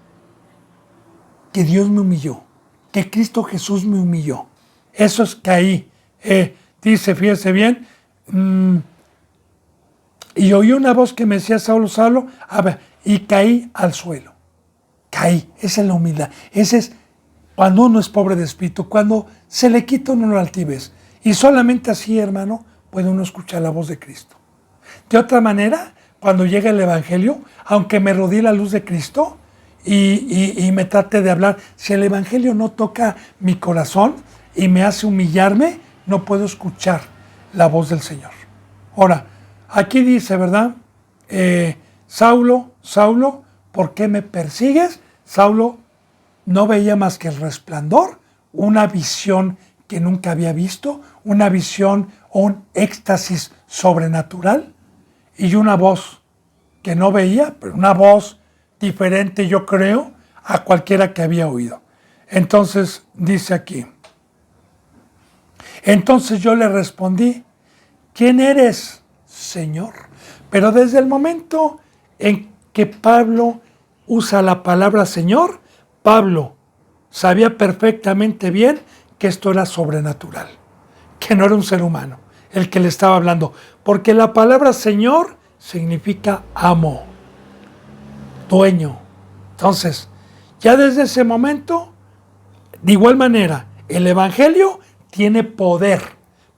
que Dios me humilló, que Cristo Jesús me humilló. Eso es caí. Dice, fíjese bien, y oí una voz que me decía, Saulo, Saulo, a ver, y caí al suelo. Caí, esa es la humildad. Ese es cuando uno es pobre de espíritu, cuando se le quita uno la altivez. Y solamente así, hermano, puede uno escuchar la voz de Cristo. De otra manera, cuando llega el Evangelio, aunque me rodee la luz de Cristo y me trate de hablar, si el Evangelio no toca mi corazón y me hace humillarme, no puedo escuchar la voz del Señor. Ahora, aquí dice, ¿verdad? Saulo, Saulo, ¿por qué me persigues? Saulo no veía más que el resplandor, una visión que nunca había visto, una visión o un éxtasis sobrenatural, y una voz que no veía, pero una voz diferente, yo creo, a cualquiera que había oído. Entonces dice aquí, entonces yo le respondí, ¿quién eres, Señor? Pero desde el momento en que Pablo usa la palabra Señor, Pablo sabía perfectamente bien que esto era sobrenatural, que no era un ser humano el que le estaba hablando, porque la palabra Señor significa amo, dueño. Entonces, ya desde ese momento, de igual manera, el Evangelio tiene poder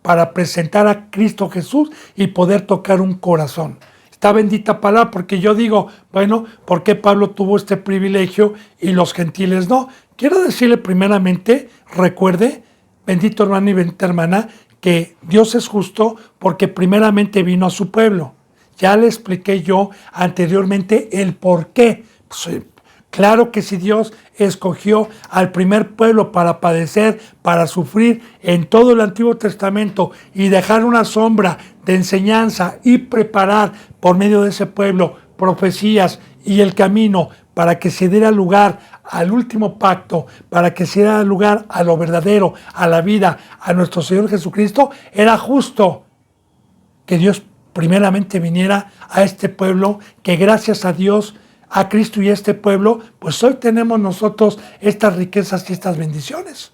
para presentar a Cristo Jesús y poder tocar un corazón. Esta bendita palabra, porque yo digo, bueno, ¿por qué Pablo tuvo este privilegio y los gentiles no? Quiero decirle primeramente, recuerde, bendito hermano y bendita hermana, que Dios es justo porque primeramente vino a su pueblo Ya le expliqué yo anteriormente el por qué. Pues, claro que si Dios escogió al primer pueblo para padecer, para sufrir en todo el Antiguo Testamento y dejar una sombra de enseñanza y preparar por medio de ese pueblo profecías y el camino para que se diera lugar al último pacto, para que se diera lugar a lo verdadero, a la vida, a nuestro Señor Jesucristo, era justo que Dios primeramente viniera a este pueblo, que gracias a Dios, a Cristo y a este pueblo, pues hoy tenemos nosotros estas riquezas y estas bendiciones.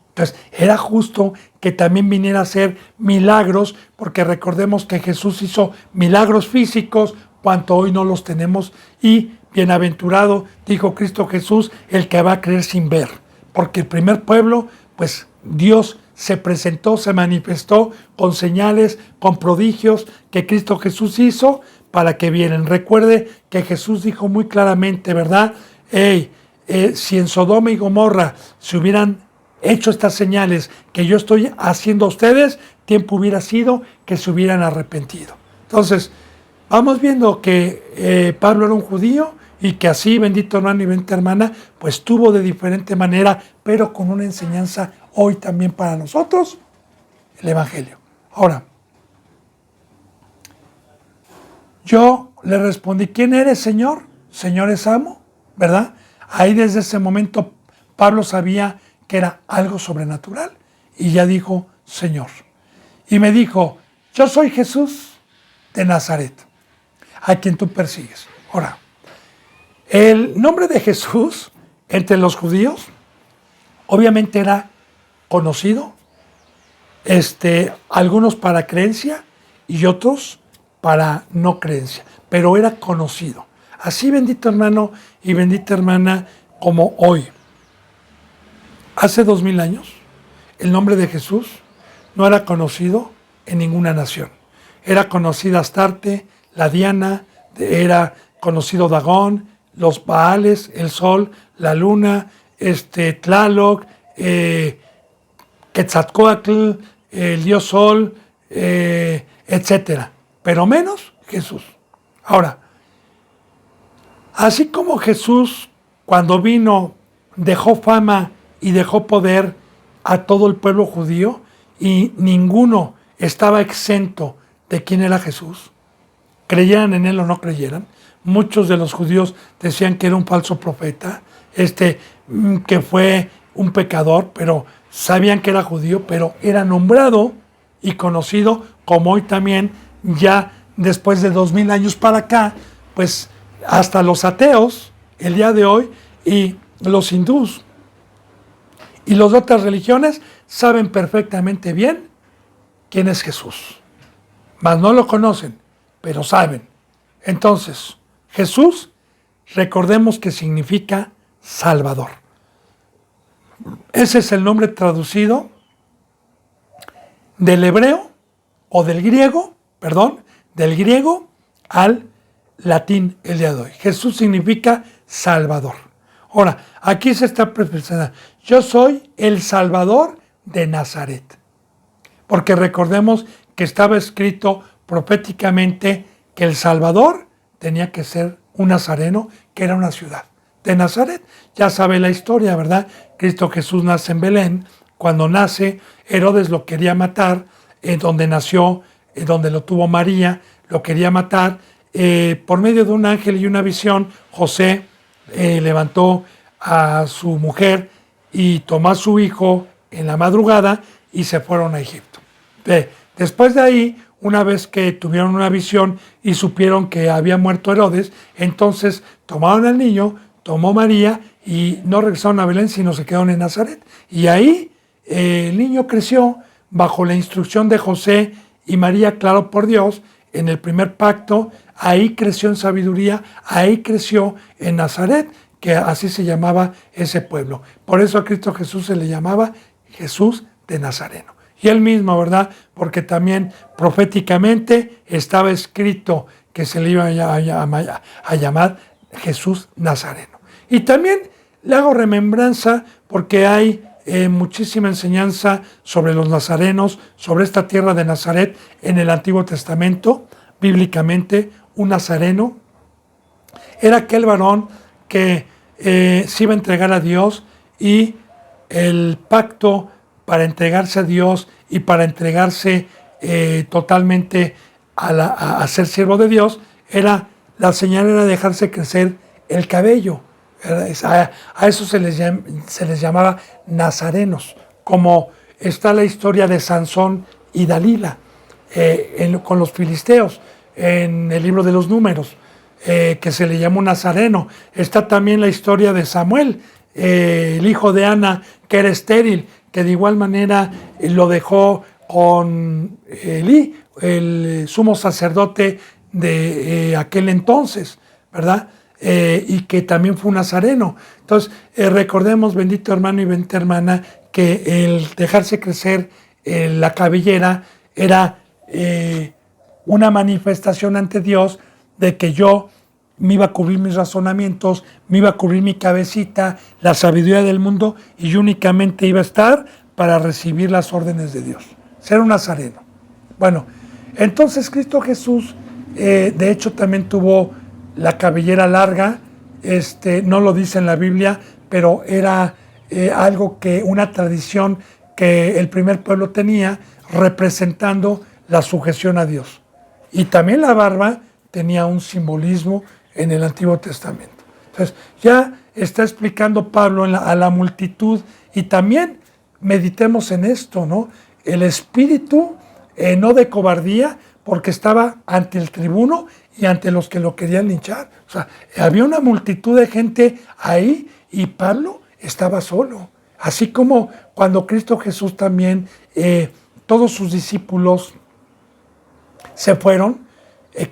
Entonces, era justo que también viniera a hacer milagros, porque recordemos que Jesús hizo milagros físicos, cuanto hoy no los tenemos, y bienaventurado, dijo Cristo Jesús, el que va a creer sin ver, porque el primer pueblo, pues Dios se presentó, se manifestó con señales, con prodigios que Cristo Jesús hizo para que vieran. Recuerde que Jesús dijo muy claramente, ¿verdad? Si en Sodoma y Gomorra se hubieran hecho estas señales que yo estoy haciendo a ustedes, tiempo hubiera sido que se hubieran arrepentido. Entonces, vamos viendo que Pablo era un judío y que así, bendito hermano y bendita hermana, pues tuvo de diferente manera, pero con una enseñanza hoy también para nosotros, el Evangelio. Ahora, yo le respondí, ¿quién eres, Señor? Señor es amo, ¿verdad? Ahí desde ese momento Pablo sabía que era algo sobrenatural y ya dijo, Señor. Y me dijo, yo soy Jesús de Nazaret, a quien tú persigues. Ahora, el nombre de Jesús entre los judíos obviamente era conocido, algunos para creencia y otros para no creencia, pero era conocido. Así, bendito hermano y bendita hermana, como hoy. Hace 2000 años, el nombre de Jesús no era conocido en ninguna nación. Era conocida Astarte, la Diana, era conocido Dagón, los Baales, el Sol, la Luna, Tlaloc, Quetzalcóatl, el Dios Sol, etcétera. Pero menos Jesús. Ahora, así como Jesús, cuando vino, dejó fama y dejó poder a todo el pueblo judío y ninguno estaba exento de quién era Jesús, creyeran en él o no creyeran. Muchos de los judíos decían que era un falso profeta, que fue un pecador, pero sabían que era judío, pero era nombrado y conocido como hoy también, ya después de 2000 años para acá, pues hasta los ateos, el día de hoy, y los hindús y las otras religiones saben perfectamente bien quién es Jesús. Mas no lo conocen, pero saben. Entonces, Jesús, recordemos que significa Salvador. Ese es el nombre traducido del hebreo o del griego al latín el día de hoy. Jesús significa Salvador. Ahora, aquí se está presentando, yo soy el Salvador de Nazaret. Porque recordemos que estaba escrito proféticamente que el Salvador tenía que ser un nazareno, que era una ciudad de Nazaret. Ya sabe la historia, ¿verdad? Cristo Jesús nace en Belén. Cuando nace, Herodes lo quería matar, donde nació, donde lo tuvo María, lo quería matar. Por medio de un ángel y una visión, José levantó a su mujer y tomó a su hijo en la madrugada y se fueron a Egipto. Después de ahí, una vez que tuvieron una visión y supieron que había muerto Herodes, entonces tomaron al niño, tomó María y no regresaron a Belén, sino se quedaron en Nazaret. Y ahí el niño creció bajo la instrucción de José y María, claro por Dios, en el primer pacto. Ahí creció en sabiduría, ahí creció en Nazaret, que así se llamaba ese pueblo. Por eso a Cristo Jesús se le llamaba Jesús de Nazareno. Y él mismo, ¿verdad? Porque también proféticamente estaba escrito que se le iba a llamar Jesús Nazareno. Y también le hago remembranza porque hay muchísima enseñanza sobre los nazarenos, sobre esta tierra de Nazaret en el Antiguo Testamento. bíblicamente, un nazareno era aquel varón que se iba a entregar a Dios, y el pacto para entregarse a Dios y para entregarse totalmente a ser siervo de Dios, la señal era dejarse crecer el cabello. A eso se les llamaba nazarenos, como está la historia de Sansón y Dalila con los filisteos en el libro de los Números, que se le llamó nazareno. Está también la historia de Samuel, el hijo de Ana, que era estéril, que de igual manera lo dejó con Elí, el sumo sacerdote de aquel entonces, ¿verdad? Y que también fue un nazareno. Entonces, recordemos, bendito hermano y bendita hermana, que el dejarse crecer la cabellera era una manifestación ante Dios de que yo me iba a cubrir mis razonamientos, me iba a cubrir mi cabecita, la sabiduría del mundo, y yo únicamente iba a estar para recibir las órdenes de Dios. Ser un nazareno. Bueno, entonces Cristo Jesús, de hecho, también tuvo la cabellera larga. No lo dice en la Biblia, pero era una tradición que el primer pueblo tenía, representando la sujeción a Dios. Y también la barba tenía un simbolismo en el Antiguo Testamento. Entonces, ya está explicando Pablo a la multitud, y también meditemos en esto, ¿no? El espíritu, no de cobardía, porque estaba ante el tribuno y ante los que lo querían linchar. O sea, había una multitud de gente ahí, y Pablo estaba solo. Así como cuando Cristo Jesús también, todos sus discípulos se fueron,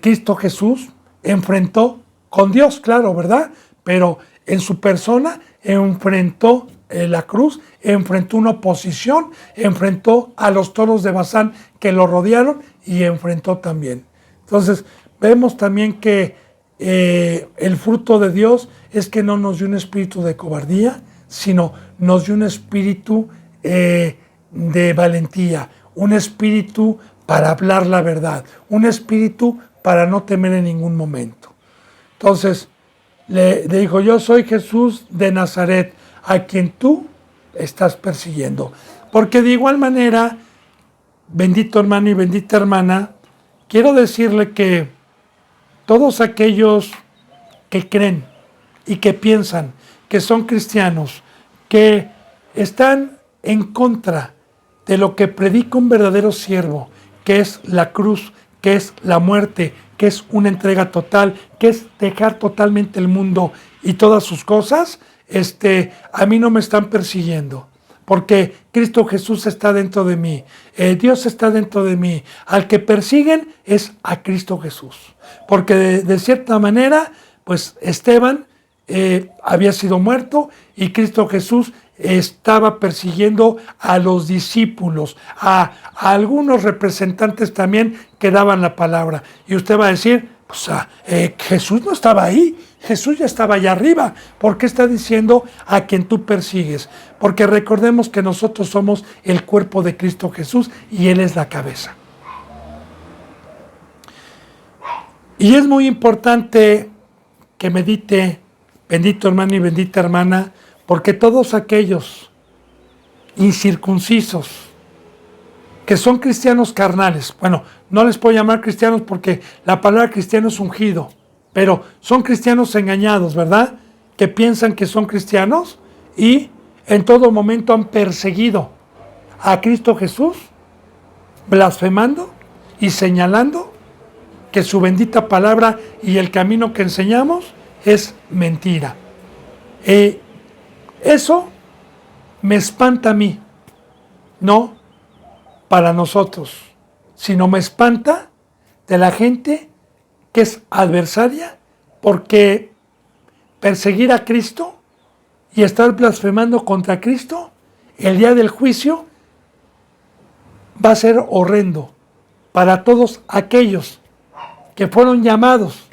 Cristo Jesús enfrentó con Dios, claro, ¿verdad? Pero en su persona enfrentó la cruz, enfrentó una oposición, enfrentó a los toros de Bazán que lo rodearon, y enfrentó también. Entonces, vemos también que el fruto de Dios es que no nos dio un espíritu de cobardía, sino nos dio un espíritu de valentía, un espíritu para hablar la verdad, un espíritu para no temer en ningún momento. Entonces, le dijo: yo soy Jesús de Nazaret, a quien tú estás persiguiendo. Porque de igual manera, bendito hermano y bendita hermana, quiero decirle que todos aquellos que creen y que piensan que son cristianos, que están en contra de lo que predica un verdadero siervo, que es la cruz, que es la muerte, que es una entrega total, que es dejar totalmente el mundo y todas sus cosas, a mí no me están persiguiendo, porque Cristo Jesús está dentro de mí, Dios está dentro de mí. Al que persiguen es a Cristo Jesús, porque de cierta manera, pues Esteban había sido muerto, y Cristo Jesús estaba persiguiendo a los discípulos, a algunos representantes también que daban la palabra. Y usted va a decir: pues Jesús no estaba ahí, Jesús ya estaba allá arriba. ¿Por qué está diciendo a quien tú persigues? Porque recordemos que nosotros somos el cuerpo de Cristo Jesús, y Él es la cabeza. Y es muy importante que medite, bendito hermano y bendita hermana, porque todos aquellos incircuncisos que son cristianos carnales, bueno, no les puedo llamar cristianos porque la palabra cristiano es ungido, pero son cristianos engañados, ¿verdad? Que piensan que son cristianos y en todo momento han perseguido a Cristo Jesús, blasfemando y señalando que su bendita palabra y el camino que enseñamos es mentira. Eso me espanta a mí, no para nosotros, sino me espanta de la gente que es adversaria, porque perseguir a Cristo y estar blasfemando contra Cristo, el día del juicio va a ser horrendo para todos aquellos que fueron llamados,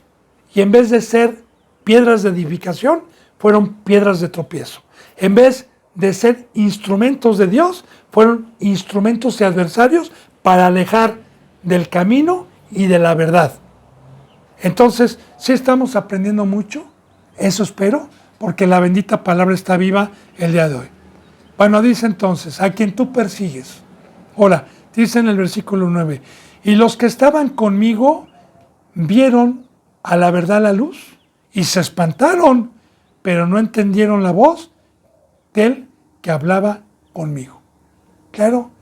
y en vez de ser piedras de edificación, fueron piedras de tropiezo. En vez de ser instrumentos de Dios, fueron instrumentos y adversarios para alejar del camino y de la verdad. Entonces, sí estamos aprendiendo mucho, eso espero, porque la bendita palabra está viva el día de hoy. Bueno, dice entonces, a quien tú persigues. Ahora, dice en el versículo 9, y los que estaban conmigo vieron a la verdad la luz y se espantaron, pero no entendieron la voz del que hablaba conmigo. Claro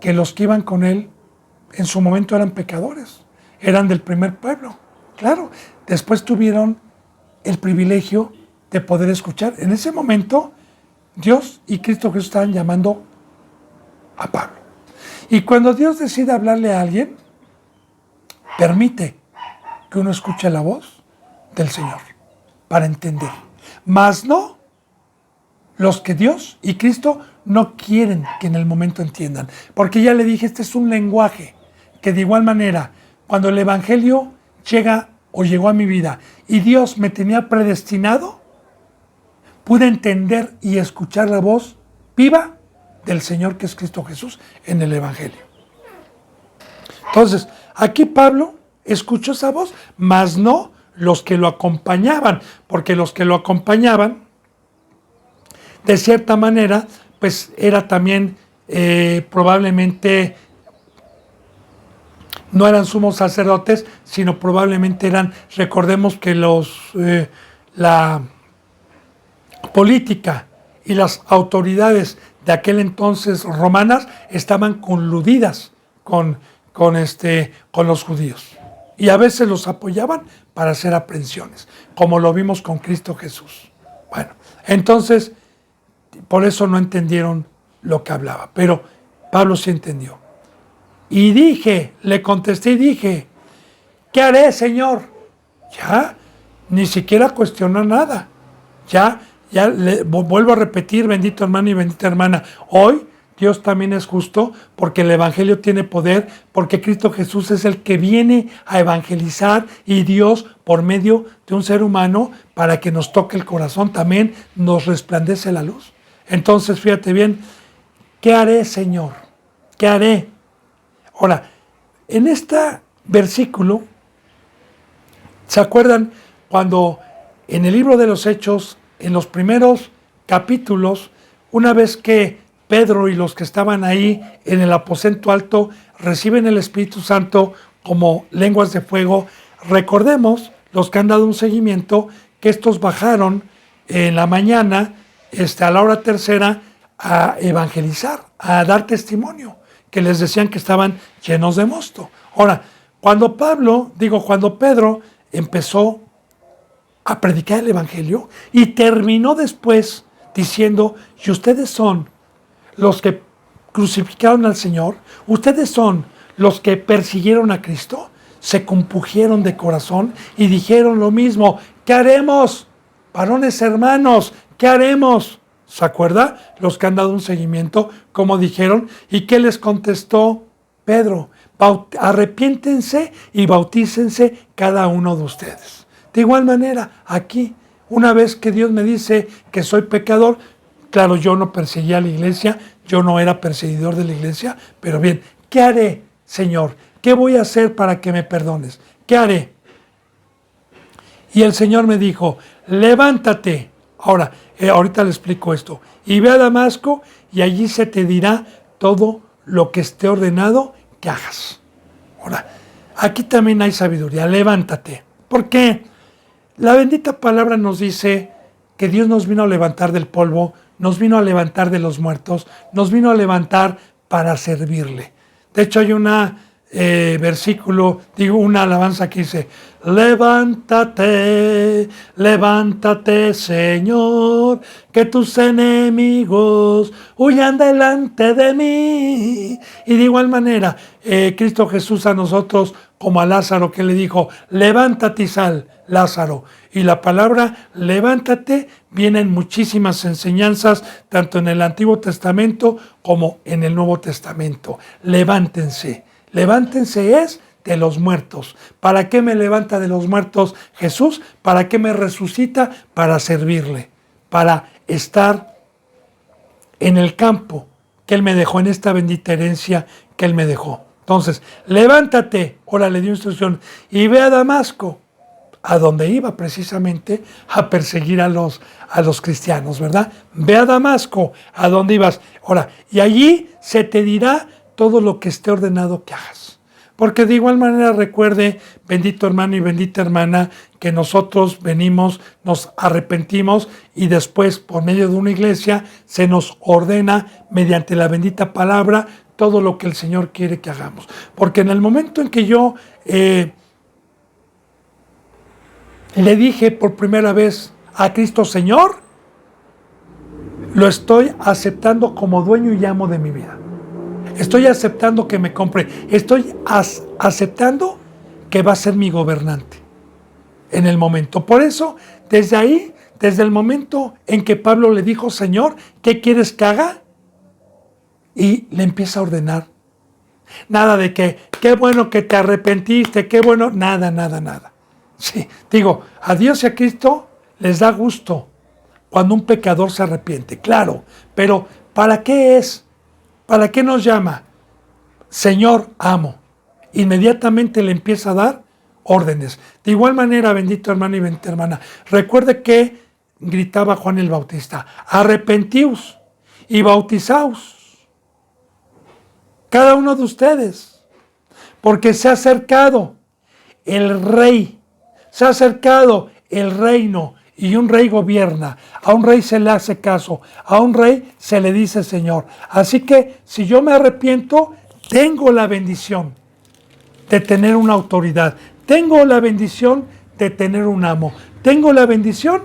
que los que iban con él en su momento eran pecadores, eran del primer pueblo. Claro, después tuvieron el privilegio de poder escuchar. En ese momento, Dios y Cristo Jesús estaban llamando a Pablo. Y cuando Dios decide hablarle a alguien, permite que uno escuche la voz del Señor para entender. Mas no los que Dios y Cristo no quieren que en el momento entiendan. Porque ya le dije, este es un lenguaje que de igual manera, cuando el Evangelio llega o llegó a mi vida y Dios me tenía predestinado, pude entender y escuchar la voz viva del Señor que es Cristo Jesús en el Evangelio. Entonces, aquí Pablo escuchó esa voz, mas no los que lo acompañaban, porque los que lo acompañaban, de cierta manera, pues era también probablemente, no eran sumos sacerdotes, sino probablemente eran, recordemos que la política y las autoridades de aquel entonces romanas estaban coludidas con los judíos. Y a veces los apoyaban para hacer aprehensiones, como lo vimos con Cristo Jesús. Bueno, entonces, por eso no entendieron lo que hablaba, pero Pablo sí entendió. Y le contesté y dije, ¿qué haré, Señor? Ya, ni siquiera cuestionó nada. Ya vuelvo a repetir, bendito hermano y bendita hermana, hoy Dios también es justo porque el Evangelio tiene poder, porque Cristo Jesús es el que viene a evangelizar y Dios por medio de un ser humano para que nos toque el corazón también nos resplandece la luz. Entonces fíjate bien, ¿qué haré, Señor? ¿Qué haré? Ahora, en este versículo, ¿se acuerdan cuando en el libro de los Hechos, en los primeros capítulos, una vez que Pedro y los que estaban ahí en el aposento alto reciben el Espíritu Santo como lenguas de fuego? Recordemos, los que han dado un seguimiento, que estos bajaron en la mañana, a la hora tercera, a evangelizar, a dar testimonio, que les decían que estaban llenos de mosto. Ahora, cuando Pedro empezó a predicar el Evangelio y terminó después diciendo, y ustedes son los que crucificaron al Señor, ustedes son los que persiguieron a Cristo, se compungieron de corazón y dijeron lo mismo, ¿qué haremos? Varones hermanos, ¿qué haremos? ¿Se acuerda? Los que han dado un seguimiento, como dijeron, ¿y qué les contestó Pedro? Arrepiéntense y bautícense cada uno de ustedes. De igual manera, aquí, una vez que Dios me dice que soy pecador, claro, yo no perseguía a la iglesia, yo no era perseguidor de la iglesia, pero bien, ¿qué haré, Señor? ¿Qué voy a hacer para que me perdones? ¿Qué haré? Y el Señor me dijo, levántate. Ahora, ahorita le explico esto. Y ve a Damasco y allí se te dirá todo lo que esté ordenado que hagas. Ahora, aquí también hay sabiduría. Levántate. ¿Por qué? La bendita palabra nos dice que Dios nos vino a levantar del polvo, nos vino a levantar de los muertos, nos vino a levantar para servirle. De hecho, hay una una alabanza que dice, levántate, levántate, Señor, que tus enemigos huyan delante de mí. Y de igual manera, Cristo Jesús a nosotros, como a Lázaro, que le dijo, levántate y sal, Lázaro. Y la palabra levántate viene en muchísimas enseñanzas, tanto en el Antiguo Testamento como en el Nuevo Testamento. Levántense. Levántense es de los muertos. ¿Para qué me levanta de los muertos Jesús? ¿Para qué me resucita? Para servirle, para estar en el campo que Él me dejó, en esta bendita herencia que Él me dejó. Entonces, levántate, ahora le dio instrucción, y ve a Damasco. a donde iba precisamente a perseguir a los cristianos, ¿verdad? Ve a Damasco, a donde ibas. Ahora, y allí se te dirá todo lo que esté ordenado que hagas. Porque de igual manera recuerde, bendito hermano y bendita hermana, que nosotros venimos, nos arrepentimos y después por medio de una iglesia se nos ordena mediante la bendita palabra todo lo que el Señor quiere que hagamos. Porque en el momento en que yo le dije por primera vez a Cristo Señor, lo estoy aceptando como dueño y amo de mi vida. Estoy aceptando que me compre. Estoy aceptando que va a ser mi gobernante en el momento. Por eso, desde ahí, desde el momento en que Pablo le dijo, Señor, ¿qué quieres que haga? Y le empieza a ordenar. Nada de que, qué bueno que te arrepentiste, qué bueno, nada. Sí, digo, a Dios y a Cristo les da gusto cuando un pecador se arrepiente, claro, pero ¿para qué es? ¿Para qué nos llama? Señor, amo. Inmediatamente le empieza a dar órdenes. De igual manera, bendito hermano y bendita hermana, recuerde que gritaba Juan el Bautista, arrepentíos y bautizaos, cada uno de ustedes, porque se ha acercado el rey, se ha acercado el reino. Y un rey gobierna, a un rey se le hace caso, a un rey se le dice Señor. Así que si yo me arrepiento, tengo la bendición de tener una autoridad, tengo la bendición de tener un amo, tengo la bendición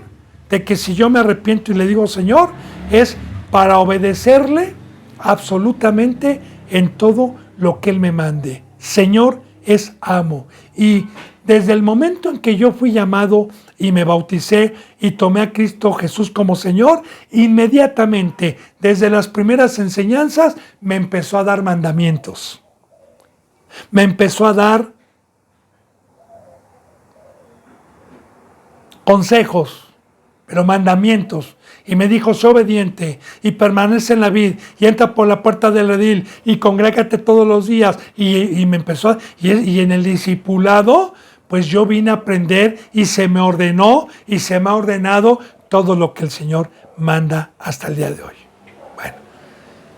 de que si yo me arrepiento y le digo Señor, es para obedecerle absolutamente en todo lo que Él me mande. Señor es amo. Y desde el momento en que yo fui llamado y me bauticé y tomé a Cristo Jesús como Señor, inmediatamente, desde las primeras enseñanzas, me empezó a dar mandamientos. Me empezó a dar consejos, pero mandamientos. Y me dijo, sé obediente y permanece en la vid y entra por la puerta del redil y congrégate todos los días. Y me empezó, y en el discipulado, pues yo vine a aprender y se me ordenó y se me ha ordenado todo lo que el Señor manda hasta el día de hoy. Bueno,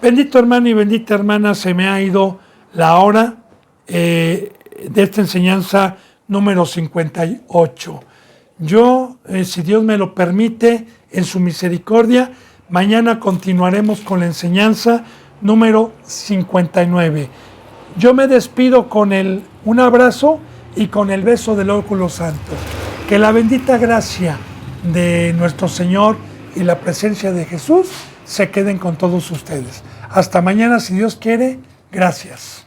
bendito hermano y bendita hermana, se me ha ido la hora de esta enseñanza número 58. Yo, si Dios me lo permite, en su misericordia, mañana continuaremos con la enseñanza número 59. Yo me despido con un abrazo y con el beso del óculo santo. Que la bendita gracia de nuestro Señor y la presencia de Jesús se queden con todos ustedes. Hasta mañana, si Dios quiere. Gracias.